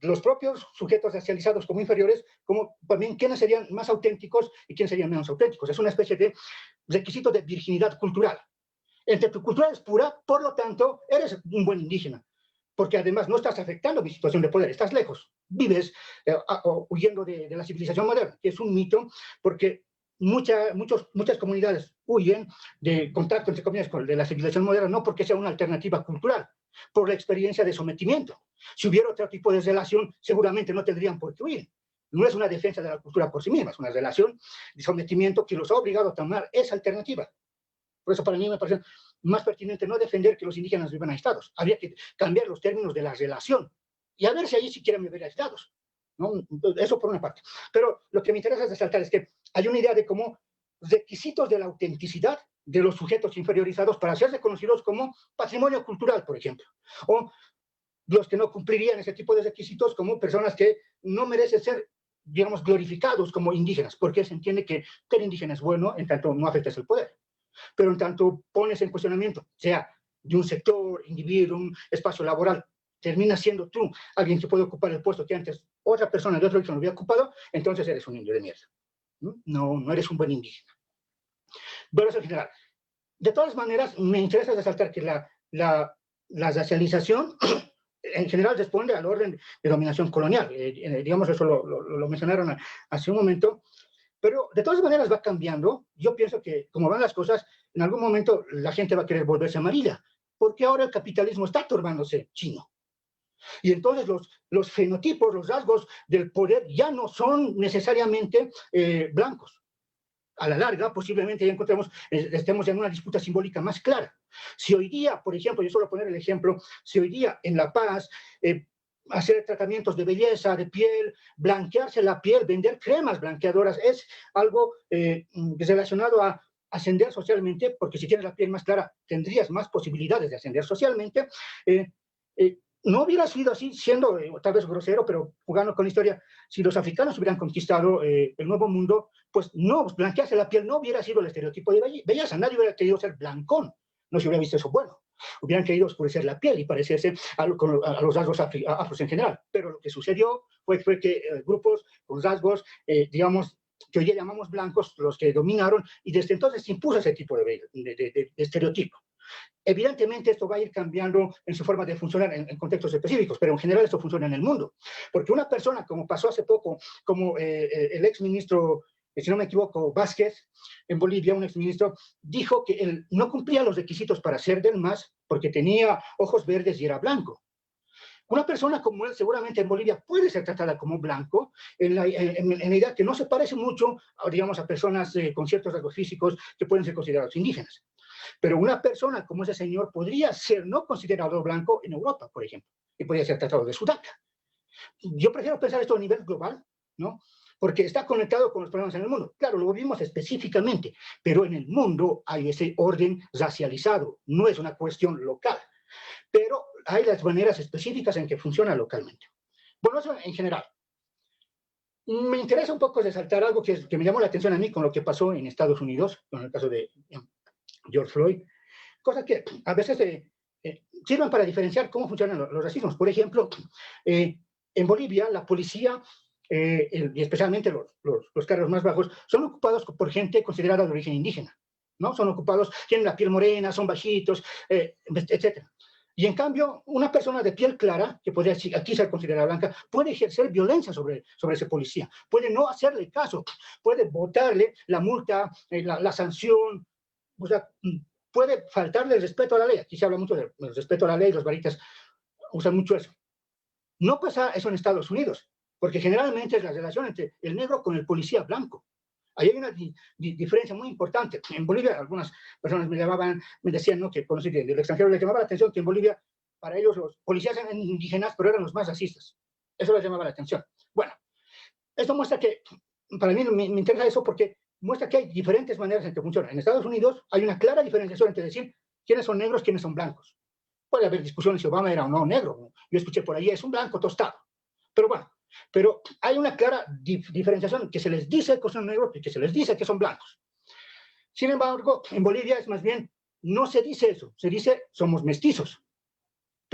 los propios sujetos racializados como inferiores, como también quiénes serían más auténticos y quiénes serían menos auténticos. Es una especie de requisito de virginidad cultural. Entre tu cultura es pura, por lo tanto, eres un buen indígena, porque además no estás afectando mi situación de poder, estás lejos, vives huyendo de la civilización moderna, que es un mito, porque muchas comunidades huyen de contacto, entre comillas, de la civilización moderna, no porque sea una alternativa cultural, por la experiencia de sometimiento. Si hubiera otro tipo de relación, seguramente no tendrían por qué huir. No es una defensa de la cultura por sí misma, es una relación de sometimiento que los ha obligado a tomar esa alternativa. Por eso para mí me parece más pertinente no defender que los indígenas vivan aislados. Habría que cambiar los términos de la relación y a ver si ahí sí quieren vivir aislados, ¿no? Eso por una parte. Pero lo que me interesa resaltar es que hay una idea de cómo requisitos de la autenticidad de los sujetos inferiorizados para ser reconocidos como patrimonio cultural, por ejemplo, o los que no cumplirían ese tipo de requisitos como personas que no merecen ser, digamos, glorificados como indígenas, porque se entiende que ser indígena es bueno en tanto no afectas el poder. Pero en tanto pones en cuestionamiento, sea de un sector, individuo, un espacio laboral, termina siendo tú alguien que puede ocupar el puesto que antes otra persona de otro origen no había ocupado, entonces eres un indio de mierda. No eres un buen indígena. Pero eso en general. De todas maneras, me interesa resaltar que la racialización en general responde al orden de dominación colonial. Digamos, eso lo mencionaron hace un momento. Pero de todas maneras va cambiando. Yo pienso que, como van las cosas, en algún momento la gente va a querer volverse amarilla, porque ahora el capitalismo está tornándose chino. Y entonces los fenotipos, los rasgos del poder ya no son necesariamente blancos. A la larga, posiblemente ya estemos en una disputa simbólica más clara. Si hoy día, por ejemplo, yo suelo poner el ejemplo, si hoy día en La Paz hacer tratamientos de belleza, de piel, blanquearse la piel, vender cremas blanqueadoras, es algo relacionado a ascender socialmente, porque si tienes la piel más clara, tendrías más posibilidades de ascender socialmente. No hubiera sido así, siendo tal vez grosero, pero jugando con la historia, si los africanos hubieran conquistado el Nuevo Mundo, pues no, blanquearse la piel no hubiera sido el estereotipo de belleza, nadie hubiera querido ser blancón, no se hubiera visto eso bueno. Hubieran querido oscurecer la piel y parecerse a los rasgos afros en general. Pero lo que sucedió fue que grupos con rasgos, digamos, que hoy día llamamos blancos, los que dominaron, y desde entonces se impuso ese tipo de estereotipo. Evidentemente esto va a ir cambiando en su forma de funcionar en contextos específicos, pero en general esto funciona en el mundo. Porque una persona, como pasó hace poco, como el exministro, si no me equivoco, Vázquez, en Bolivia, un exministro, dijo que él no cumplía los requisitos para ser del MAS porque tenía ojos verdes y era blanco. Una persona como él seguramente en Bolivia puede ser tratada como blanco en la idea que no se parece mucho, digamos, a personas con ciertos rasgos físicos que pueden ser considerados indígenas. Pero una persona como ese señor podría ser no considerado blanco en Europa, por ejemplo, y podría ser tratado de sudaca. Yo prefiero pensar esto a nivel global, ¿no? Porque está conectado con los problemas en el mundo. Claro, lo vimos específicamente, pero en el mundo hay ese orden racializado, no es una cuestión local. Pero hay las maneras específicas en que funciona localmente. Bueno, eso en general. Me interesa un poco resaltar algo que me llamó la atención a mí con lo que pasó en Estados Unidos, con el caso de George Floyd, cosas que a veces sirven para diferenciar cómo funcionan los racismos. Por ejemplo, en Bolivia la policía, y especialmente los cargos más bajos, son ocupados por gente considerada de origen indígena, ¿no? Son ocupados, tienen la piel morena, son bajitos, etc. Y en cambio, una persona de piel clara, que podría aquí ser considerada blanca, puede ejercer violencia sobre ese policía, puede no hacerle caso, puede botarle la multa, la sanción, o sea, puede faltarle el respeto a la ley. Aquí se habla mucho del respeto a la ley, los baritas usan mucho eso. No pasa eso en Estados Unidos, porque generalmente es la relación entre el negro con el policía blanco. Ahí hay una diferencia muy importante. En Bolivia, algunas personas me decían, ¿no?, que conocí del extranjero, les llamaba la atención que en Bolivia, para ellos los policías eran indígenas, pero eran los más racistas. Eso les llamaba la atención. Bueno, esto muestra que, para mí me interesa eso porque muestra que hay diferentes maneras en que funciona. En Estados Unidos hay una clara diferenciación entre decir quiénes son negros, quiénes son blancos. Puede haber discusiones si Obama era o no negro. Yo escuché por ahí, es un blanco tostado. Pero bueno, pero hay una clara diferenciación, que se les dice que son negros y que se les dice que son blancos. Sin embargo, en Bolivia es más bien, no se dice eso, se dice somos mestizos.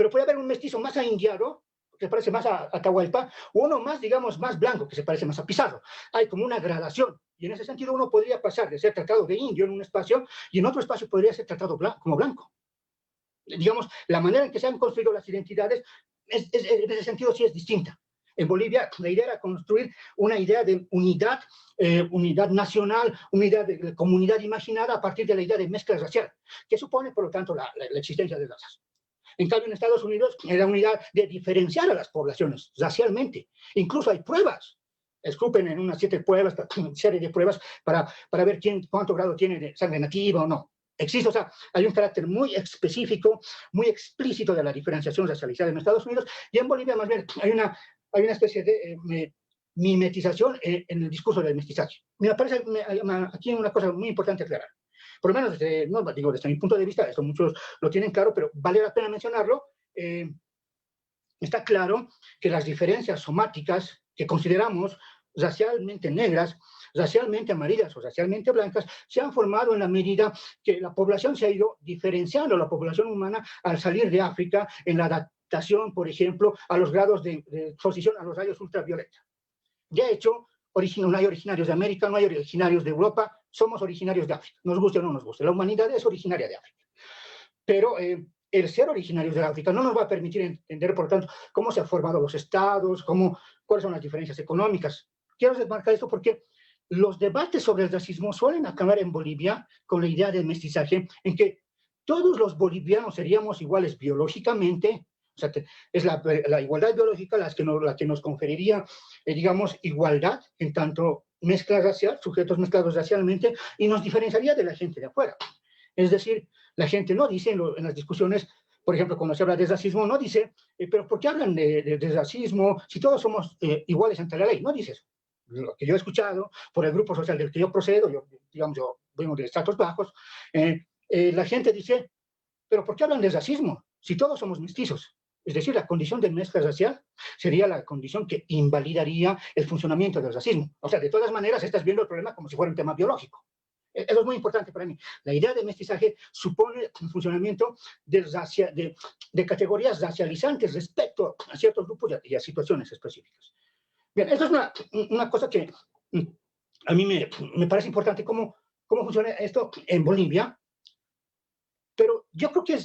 Pero puede haber un mestizo más aindiado, que se parece más a Atahualpa, o uno más, digamos, más blanco, que se parece más a Pizarro. Hay como una gradación, y en ese sentido uno podría pasar de ser tratado de indio en un espacio, y en otro espacio podría ser tratado como blanco. Digamos, la manera en que se han construido las identidades, en ese sentido sí es distinta. En Bolivia, la idea era construir una idea de unidad, unidad nacional, unidad de comunidad imaginada a partir de la idea de mezcla racial, que supone, por lo tanto, la existencia de razas. En cambio, en Estados Unidos, es la unidad de diferenciar a las poblaciones racialmente. Incluso hay pruebas. Escupen en unas 7 pruebas, serie de pruebas, para ver cuánto grado tiene de sangre nativa o no. Existe, o sea, hay un carácter muy específico, muy explícito de la diferenciación racializada en Estados Unidos, y en Bolivia, más bien, hay una especie de mimetización en el discurso del mestizaje. Me parece aquí una cosa muy importante aclarar. Por lo menos, no digo desde mi punto de vista, esto muchos lo tienen claro, pero vale la pena mencionarlo. Está claro que las diferencias somáticas que consideramos racialmente negras, racialmente amarillas o racialmente blancas, se han formado en la medida que la población se ha ido diferenciando, la población humana, al salir de África, en la adaptación, por ejemplo, a los grados de exposición a los rayos ultravioleta. De hecho, no hay originarios de América, no hay originarios de Europa, somos originarios de África, nos guste o no nos guste. La humanidad es originaria de África. Pero el ser originarios de África no nos va a permitir entender, por lo tanto, cómo se han formado los estados, cuáles son las diferencias económicas. Quiero remarcar esto porque los debates sobre el racismo suelen acabar en Bolivia con la idea del mestizaje, en que todos los bolivianos seríamos iguales biológicamente. O sea, es la igualdad biológica la que nos conferiría, digamos, igualdad en tanto mezcla racial, sujetos mezclados racialmente, y nos diferenciaría de la gente de afuera. Es decir, la gente no dice en las discusiones, por ejemplo, cuando se habla de racismo, no dice, pero ¿por qué hablan de racismo si todos somos iguales ante la ley? No dice eso. Lo que yo he escuchado por el grupo social del que yo procedo, yo vengo de estratos bajos, la gente dice, pero ¿por qué hablan de racismo si todos somos mestizos? Es decir, la condición de mezcla racial sería la condición que invalidaría el funcionamiento del racismo. O sea, de todas maneras, estás viendo el problema como si fuera un tema biológico. Eso es muy importante para mí. La idea de mestizaje supone un funcionamiento de categorías racializantes respecto a ciertos grupos y a situaciones específicas. Bien, esto es una cosa que a mí me parece importante, cómo funciona esto en Bolivia, pero yo creo que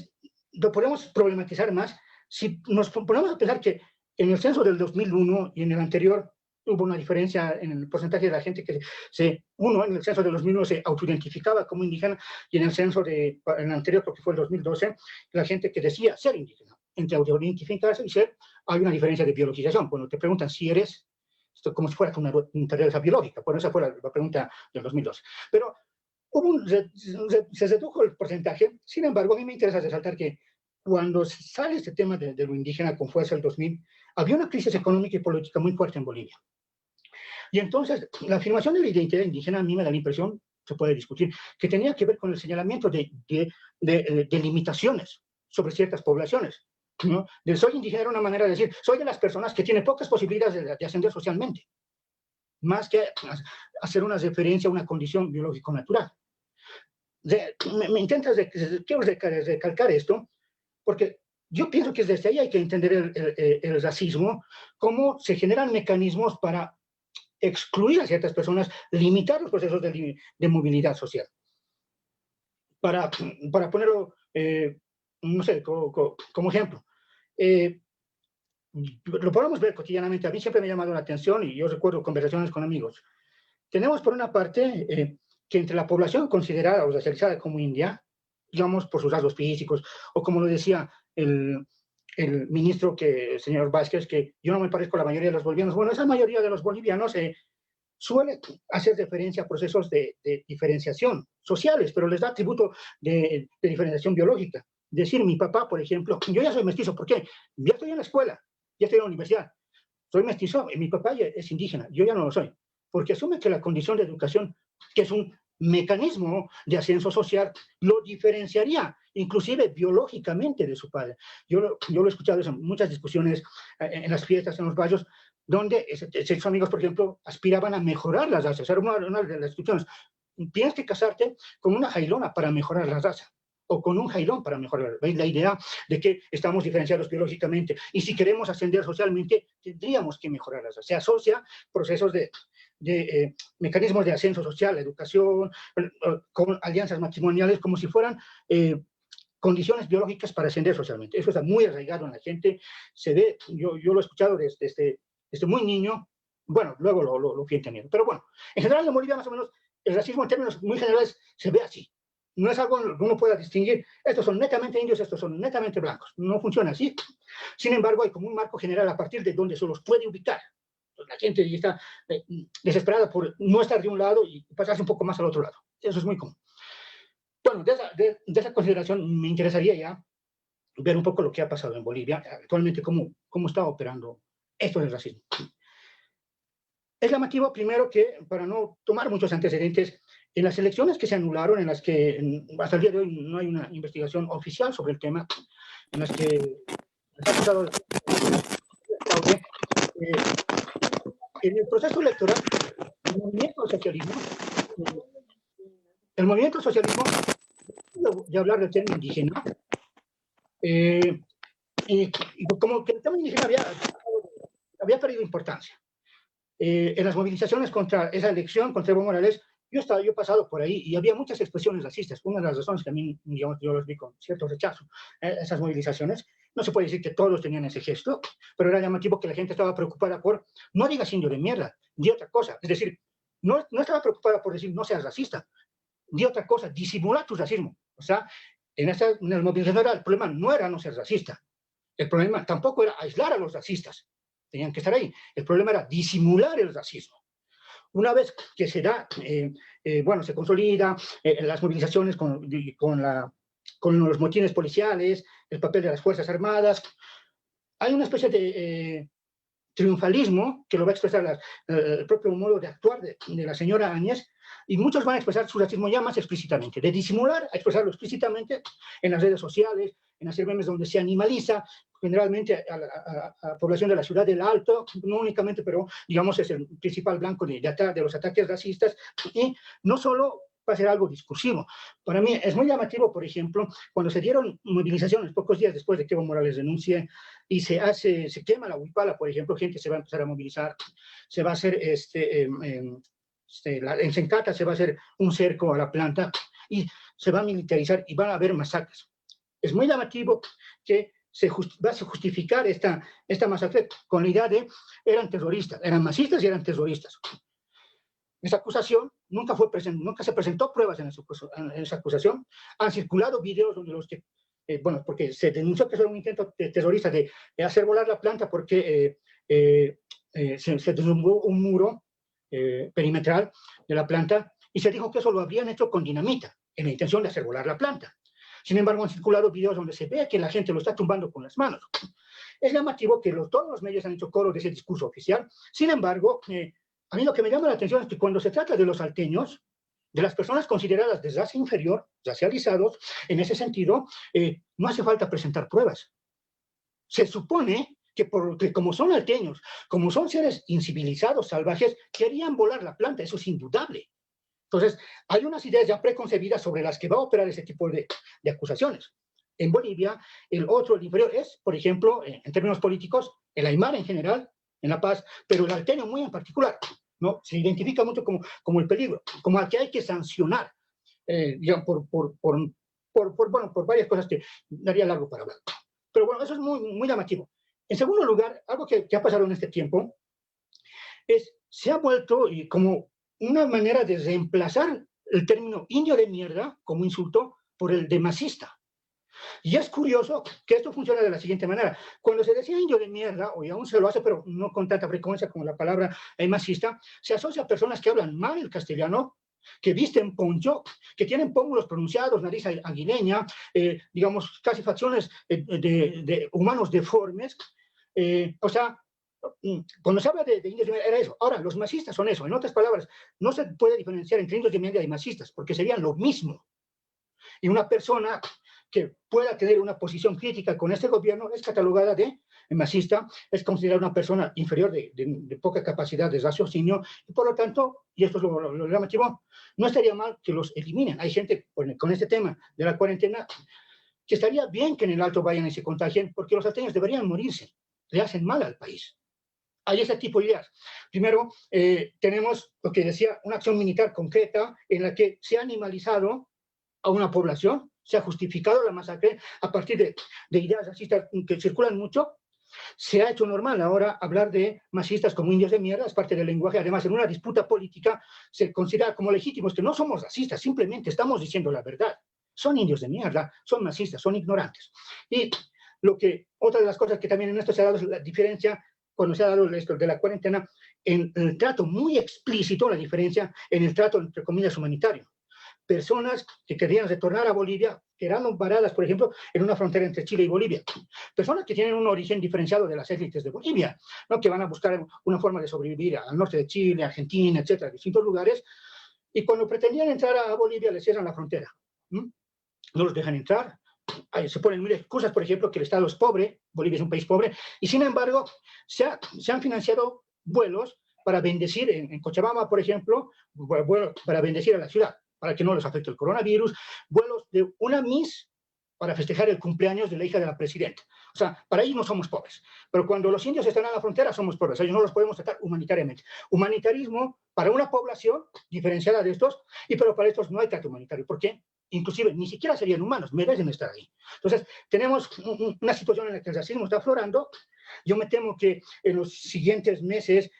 lo podemos problematizar más si nos ponemos a pensar que en el censo del 2001 y en el anterior hubo una diferencia en el porcentaje de la gente que en el censo del 2001 se autoidentificaba como indígena, y en el censo en el anterior, creo que fue el 2012, la gente que decía ser indígena. Entre autoidentificarse y ser, hay una diferencia de biologización. Cuando te preguntan si eres, esto como si fuera una naturaleza biológica. Bueno, esa fue la pregunta del 2012. Pero se redujo el porcentaje. Sin embargo, a mí me interesa resaltar que cuando sale este tema de lo indígena con fuerza el 2000, había una crisis económica y política muy fuerte en Bolivia. Y entonces, la afirmación de la identidad indígena a mí me da la impresión, se puede discutir, que tenía que ver con el señalamiento de limitaciones sobre ciertas poblaciones, ¿no? Del soy indígena era una manera de decir, soy de las personas que tienen pocas posibilidades de ascender socialmente, más que hacer una referencia a una condición biológico-natural. Me intentas quiero recalcar esto, porque yo pienso que desde ahí hay que entender el racismo, cómo se generan mecanismos para excluir a ciertas personas, limitar los procesos de movilidad social. Para ponerlo, no sé, como ejemplo, lo podemos ver cotidianamente. A mí siempre me ha llamado la atención, y yo recuerdo conversaciones con amigos. Tenemos, por una parte, que entre la población considerada o racializada como india, digamos, por sus rasgos físicos, o como lo decía el ministro, el señor Vázquez, que yo no me parezco a la mayoría de los bolivianos. Bueno, esa mayoría de los bolivianos suele hacer referencia a procesos de diferenciación sociales, pero les da atributo de diferenciación biológica. Decir, mi papá, por ejemplo, yo ya soy mestizo. ¿Por qué? Ya estoy en la escuela, ya estoy en la universidad, soy mestizo, y mi papá ya es indígena, yo ya no lo soy, porque asume que la condición de educación, que es un mecanismo de ascenso social, lo diferenciaría inclusive biológicamente de su padre. Yo lo he escuchado en muchas discusiones en las fiestas, en los barrios, donde esos amigos, por ejemplo, aspiraban a mejorar las razas. Era una de las discusiones. Tienes que casarte con una jailona para mejorar la raza. o con un jailón para mejorar. ¿Veis la idea de que estamos diferenciados biológicamente? Y si queremos ascender socialmente, tendríamos que mejorarlas. Se asocia procesos de mecanismos de ascenso social, educación, con alianzas matrimoniales, como si fueran condiciones biológicas para ascender socialmente. Eso está muy arraigado en la gente. Se ve, yo lo he escuchado desde muy niño. Bueno, luego lo fui entendiendo. Pero bueno, en general en Bolivia más o menos el racismo en términos muy generales se ve así. No es algo que uno pueda distinguir, estos son netamente indios, estos son netamente blancos. No funciona así. Sin embargo, hay como un marco general a partir de donde se los puede ubicar. La gente está desesperada por no estar de un lado y pasarse un poco más al otro lado. Eso es muy común. Bueno, de esa consideración me interesaría ya ver un poco lo que ha pasado en Bolivia, actualmente cómo está operando esto del racismo. Es llamativo, primero, que para no tomar muchos antecedentes, en las elecciones que se anularon, en las que hasta el día de hoy no hay una investigación oficial sobre el tema, en las que se ha acusado de fraude, en el proceso electoral, el movimiento socialismo, de hablar del tema indígena, y como que el tema indígena había perdido importancia. En las movilizaciones contra esa elección, contra Evo Morales, yo he pasado por ahí y había muchas expresiones racistas. Una de las razones que a mí, digamos, yo los vi con cierto rechazo, esas movilizaciones, no se puede decir que todos tenían ese gesto, pero era llamativo que la gente estaba preocupada por, no digas indio de mierda, di otra cosa. Es decir, no estaba preocupada por decir no seas racista, di otra cosa, disimula tu racismo. O sea, en el movilización el problema no era no ser racista, el problema tampoco era aislar a los racistas, tenían que estar ahí. El problema era disimular el racismo. Una vez que se da, bueno, se consolida las movilizaciones con los motines policiales, el papel de las Fuerzas Armadas, hay una especie de triunfalismo que lo va a expresar el propio modo de actuar de la señora Áñez, y muchos van a expresar su racismo ya más explícitamente, de disimular a expresarlo explícitamente en las redes sociales, en hacer memes donde se animaliza generalmente a la población de la ciudad del Alto, no únicamente, pero digamos es el principal blanco de los ataques racistas, y no solo va a ser algo discursivo. Para mí es muy llamativo, por ejemplo, cuando se dieron movilizaciones pocos días después de que Evo Morales renuncie y se quema la Huipala, por ejemplo, gente se va a empezar a movilizar, se va a hacer en Sencata se va a hacer un cerco a la planta y se va a militarizar y van a haber masacres. Es muy llamativo que va a justificar esta masacre con la idea de eran terroristas, eran masistas y eran terroristas. Esa acusación nunca se presentó pruebas en esa acusación. Han circulado videos donde bueno, porque se denunció que era un intento terrorista de hacer volar la planta porque se derrumbó un muro perimetral de la planta y se dijo que eso lo habrían hecho con dinamita, en la intención de hacer volar la planta. Sin embargo, han circulado videos donde se ve que la gente lo está tumbando con las manos. Es llamativo que todos los medios han hecho coro de ese discurso oficial. Sin embargo, a mí lo que me llama la atención es que cuando se trata de los salteños, de las personas consideradas de raza inferior, racializados, en ese sentido, no hace falta presentar pruebas. Se supone que como son alteños, como son seres incivilizados, salvajes, querían volar la planta, eso es indudable. Entonces, hay unas ideas ya preconcebidas sobre las que va a operar ese tipo de acusaciones. En Bolivia, el inferior es, por ejemplo, en términos políticos, el aymara en general, en La Paz, pero el alteño muy en particular, ¿no? Se identifica mucho como el peligro, como al que hay que sancionar, digamos, por varias cosas que daría largo para hablar. Pero bueno, eso es muy, muy llamativo. En segundo lugar, algo que ha pasado en este tiempo se ha vuelto como una manera de reemplazar el término indio de mierda como insulto por el de masista. Y es curioso que esto funciona de la siguiente manera. Cuando se decía indio de mierda, o aún se lo hace, pero no con tanta frecuencia como la palabra masista, se asocia a personas que hablan mal el castellano, que visten poncho, que tienen pómulos pronunciados, nariz aguileña, digamos, casi facciones de humanos deformes. O sea, cuando se habla de indios de mierda, era eso. Ahora, los masistas son eso. En otras palabras, no se puede diferenciar entre indios de mierda y masistas, porque serían lo mismo. Y una persona que pueda tener una posición crítica con este gobierno es catalogada de masista, es considerada una persona inferior de poca capacidad de raciocinio, y por lo tanto, y esto es lo llamativo, no estaría mal que los eliminen. Hay gente con este tema de la cuarentena que estaría bien que en el Alto vayan y se contagien, porque los salteños deberían morirse, le hacen mal al país. Hay ese tipo de ideas. Primero, tenemos lo que decía, una acción militar concreta en la que se ha animalizado a una población, se ha justificado la masacre a partir de ideas racistas que circulan mucho. Se ha hecho normal ahora hablar de masistas como indios de mierda, es parte del lenguaje. Además, en una disputa política se considera como legítimos que no somos racistas, simplemente estamos diciendo la verdad. Son indios de mierda, son masistas, son ignorantes. Y otra de las cosas que también en esto se ha dado es la diferencia, cuando se ha dado esto de la cuarentena, en el trato muy explícito, la diferencia en el trato, entre comillas, humanitario. Personas que querían retornar a Bolivia, quedando varadas, por ejemplo, en una frontera entre Chile y Bolivia. Personas que tienen un origen diferenciado de las élites de Bolivia, ¿no? Que van a buscar una forma de sobrevivir al norte de Chile, Argentina, etcétera, distintos lugares, y cuando pretendían entrar a Bolivia les cierran la frontera. No los dejan entrar. Ahí se ponen mil excusas, por ejemplo, que el Estado es pobre, Bolivia es un país pobre, y sin embargo se han financiado vuelos para bendecir, en Cochabamba, por ejemplo, para bendecir a la ciudad, para que no les afecte el coronavirus, vuelos de una Miss para festejar el cumpleaños de la hija de la presidenta. O sea, para ellos no somos pobres, pero cuando los indios están a la frontera somos pobres, ellos no los podemos tratar humanitariamente. Humanitarismo para una población diferenciada de estos, pero para estos no hay trato humanitario. ¿Por qué? Inclusive ni siquiera serían humanos, merecen estar ahí. Entonces, tenemos una situación en la que el racismo está aflorando. Yo me temo que en los siguientes meses,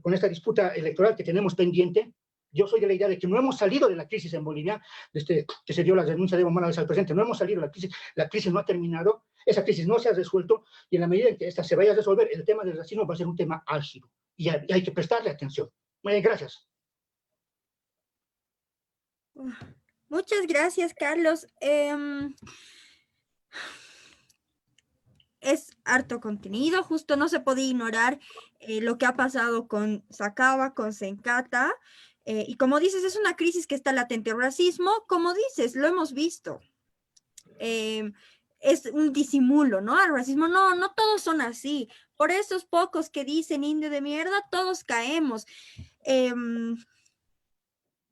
con esta disputa electoral que tenemos pendiente, yo soy de la idea de que no hemos salido de la crisis en Bolivia, desde que se dio la denuncia de Evo Morales al presidente, no hemos salido de la crisis no ha terminado, esa crisis no se ha resuelto, y en la medida en que esta se vaya a resolver, el tema del racismo va a ser un tema álgido, y hay que prestarle atención. Gracias. Muchas gracias, Carlos. Es harto contenido, justo no se podía ignorar lo que ha pasado con Sacaba, con Sencata, y como dices, es una crisis que está latente. El racismo, como dices, lo hemos visto. Es un disimulo, ¿no? El racismo, no todos son así. Por esos pocos que dicen indio de mierda, todos caemos.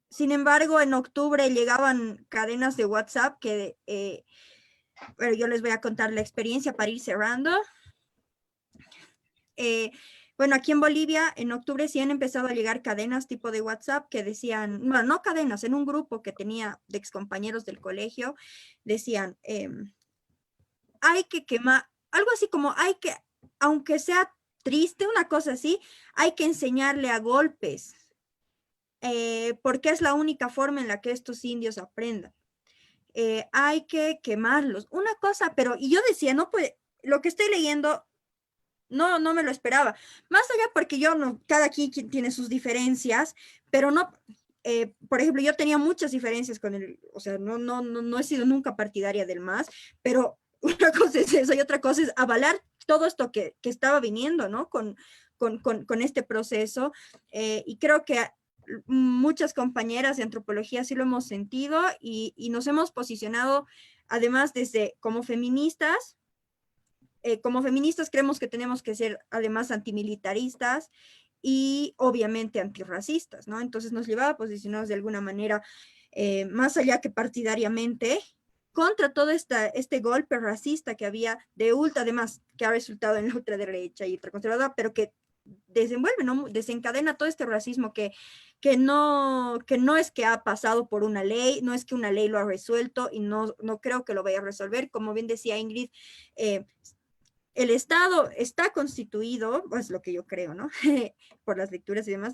Sin embargo, en octubre llegaban cadenas de WhatsApp que, pero yo les voy a contar la experiencia para ir cerrando. Bueno, aquí en Bolivia, en octubre sí han empezado a llegar cadenas tipo de WhatsApp que decían, bueno, no cadenas, en un grupo que tenía de excompañeros del colegio, decían, hay que quemar, algo así como aunque sea triste, una cosa así, hay que enseñarle a golpes, porque es la única forma en la que estos indios aprendan. Hay que quemarlos, una cosa, pero, y yo decía, no puede, lo que estoy leyendo, no me lo esperaba, más allá porque yo no, cada quien tiene sus diferencias, pero no, por ejemplo, yo tenía muchas diferencias con el, o sea, no he sido nunca partidaria del MAS, pero una cosa es eso y otra cosa es avalar todo esto que estaba viniendo, ¿no? Con este proceso, y creo que muchas compañeras de antropología sí lo hemos sentido y nos hemos posicionado, además, desde como feministas creemos que tenemos que ser además antimilitaristas y obviamente antirracistas, ¿no? Entonces nos llevaba a posicionarnos de alguna manera, más allá que partidariamente, contra todo este golpe racista que había además, que ha resultado en la ultraderecha y ultraconservadora, pero que desenvuelve, ¿no? Desencadena todo este racismo que no es que ha pasado por una ley, no es que una ley lo ha resuelto y no creo que lo vaya a resolver. Como bien decía Ingrid, el Estado está constituido, es lo que yo creo, ¿no? Por las lecturas y demás,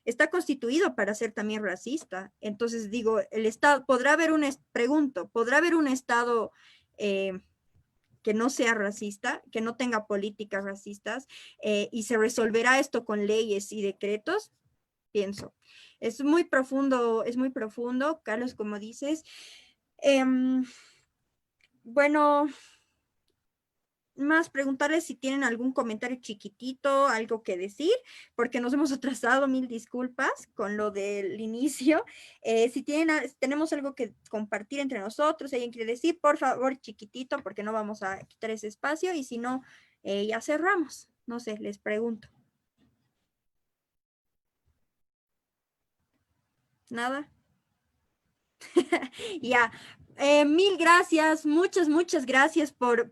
está constituido para ser también racista. Entonces digo, el Estado, ¿podrá haber un Estado que no sea racista, que no tenga políticas racistas, y se resolverá esto con leyes y decretos? Pienso. Es muy profundo, Carlos, como dices. Bueno, más preguntarles si tienen algún comentario chiquitito, algo que decir, porque nos hemos atrasado, mil disculpas con lo del inicio. Si tenemos algo que compartir entre nosotros, si alguien quiere decir, por favor, chiquitito, porque no vamos a quitar ese espacio, y si no, ya cerramos. No sé, les pregunto. ¿Nada? Ya. Mil gracias, muchas gracias por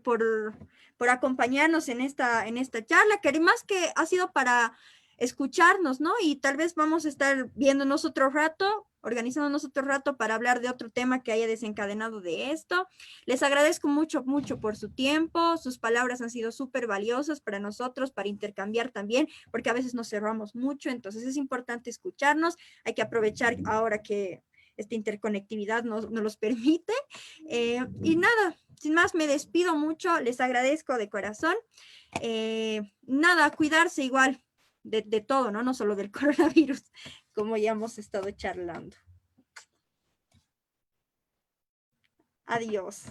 acompañarnos en esta charla, que además que ha sido para escucharnos, ¿no? Y tal vez vamos a estar viéndonos otro rato, organizándonos otro rato para hablar de otro tema que haya desencadenado de esto. Les agradezco mucho por su tiempo, sus palabras han sido súper valiosas para nosotros, para intercambiar también, porque a veces nos cerramos mucho, entonces es importante escucharnos, hay que aprovechar ahora que esta interconectividad nos los permite. Y nada, sin más me despido mucho, les agradezco de corazón. Nada, cuidarse igual de todo, ¿no? No solo del coronavirus, como ya hemos estado charlando. Adiós.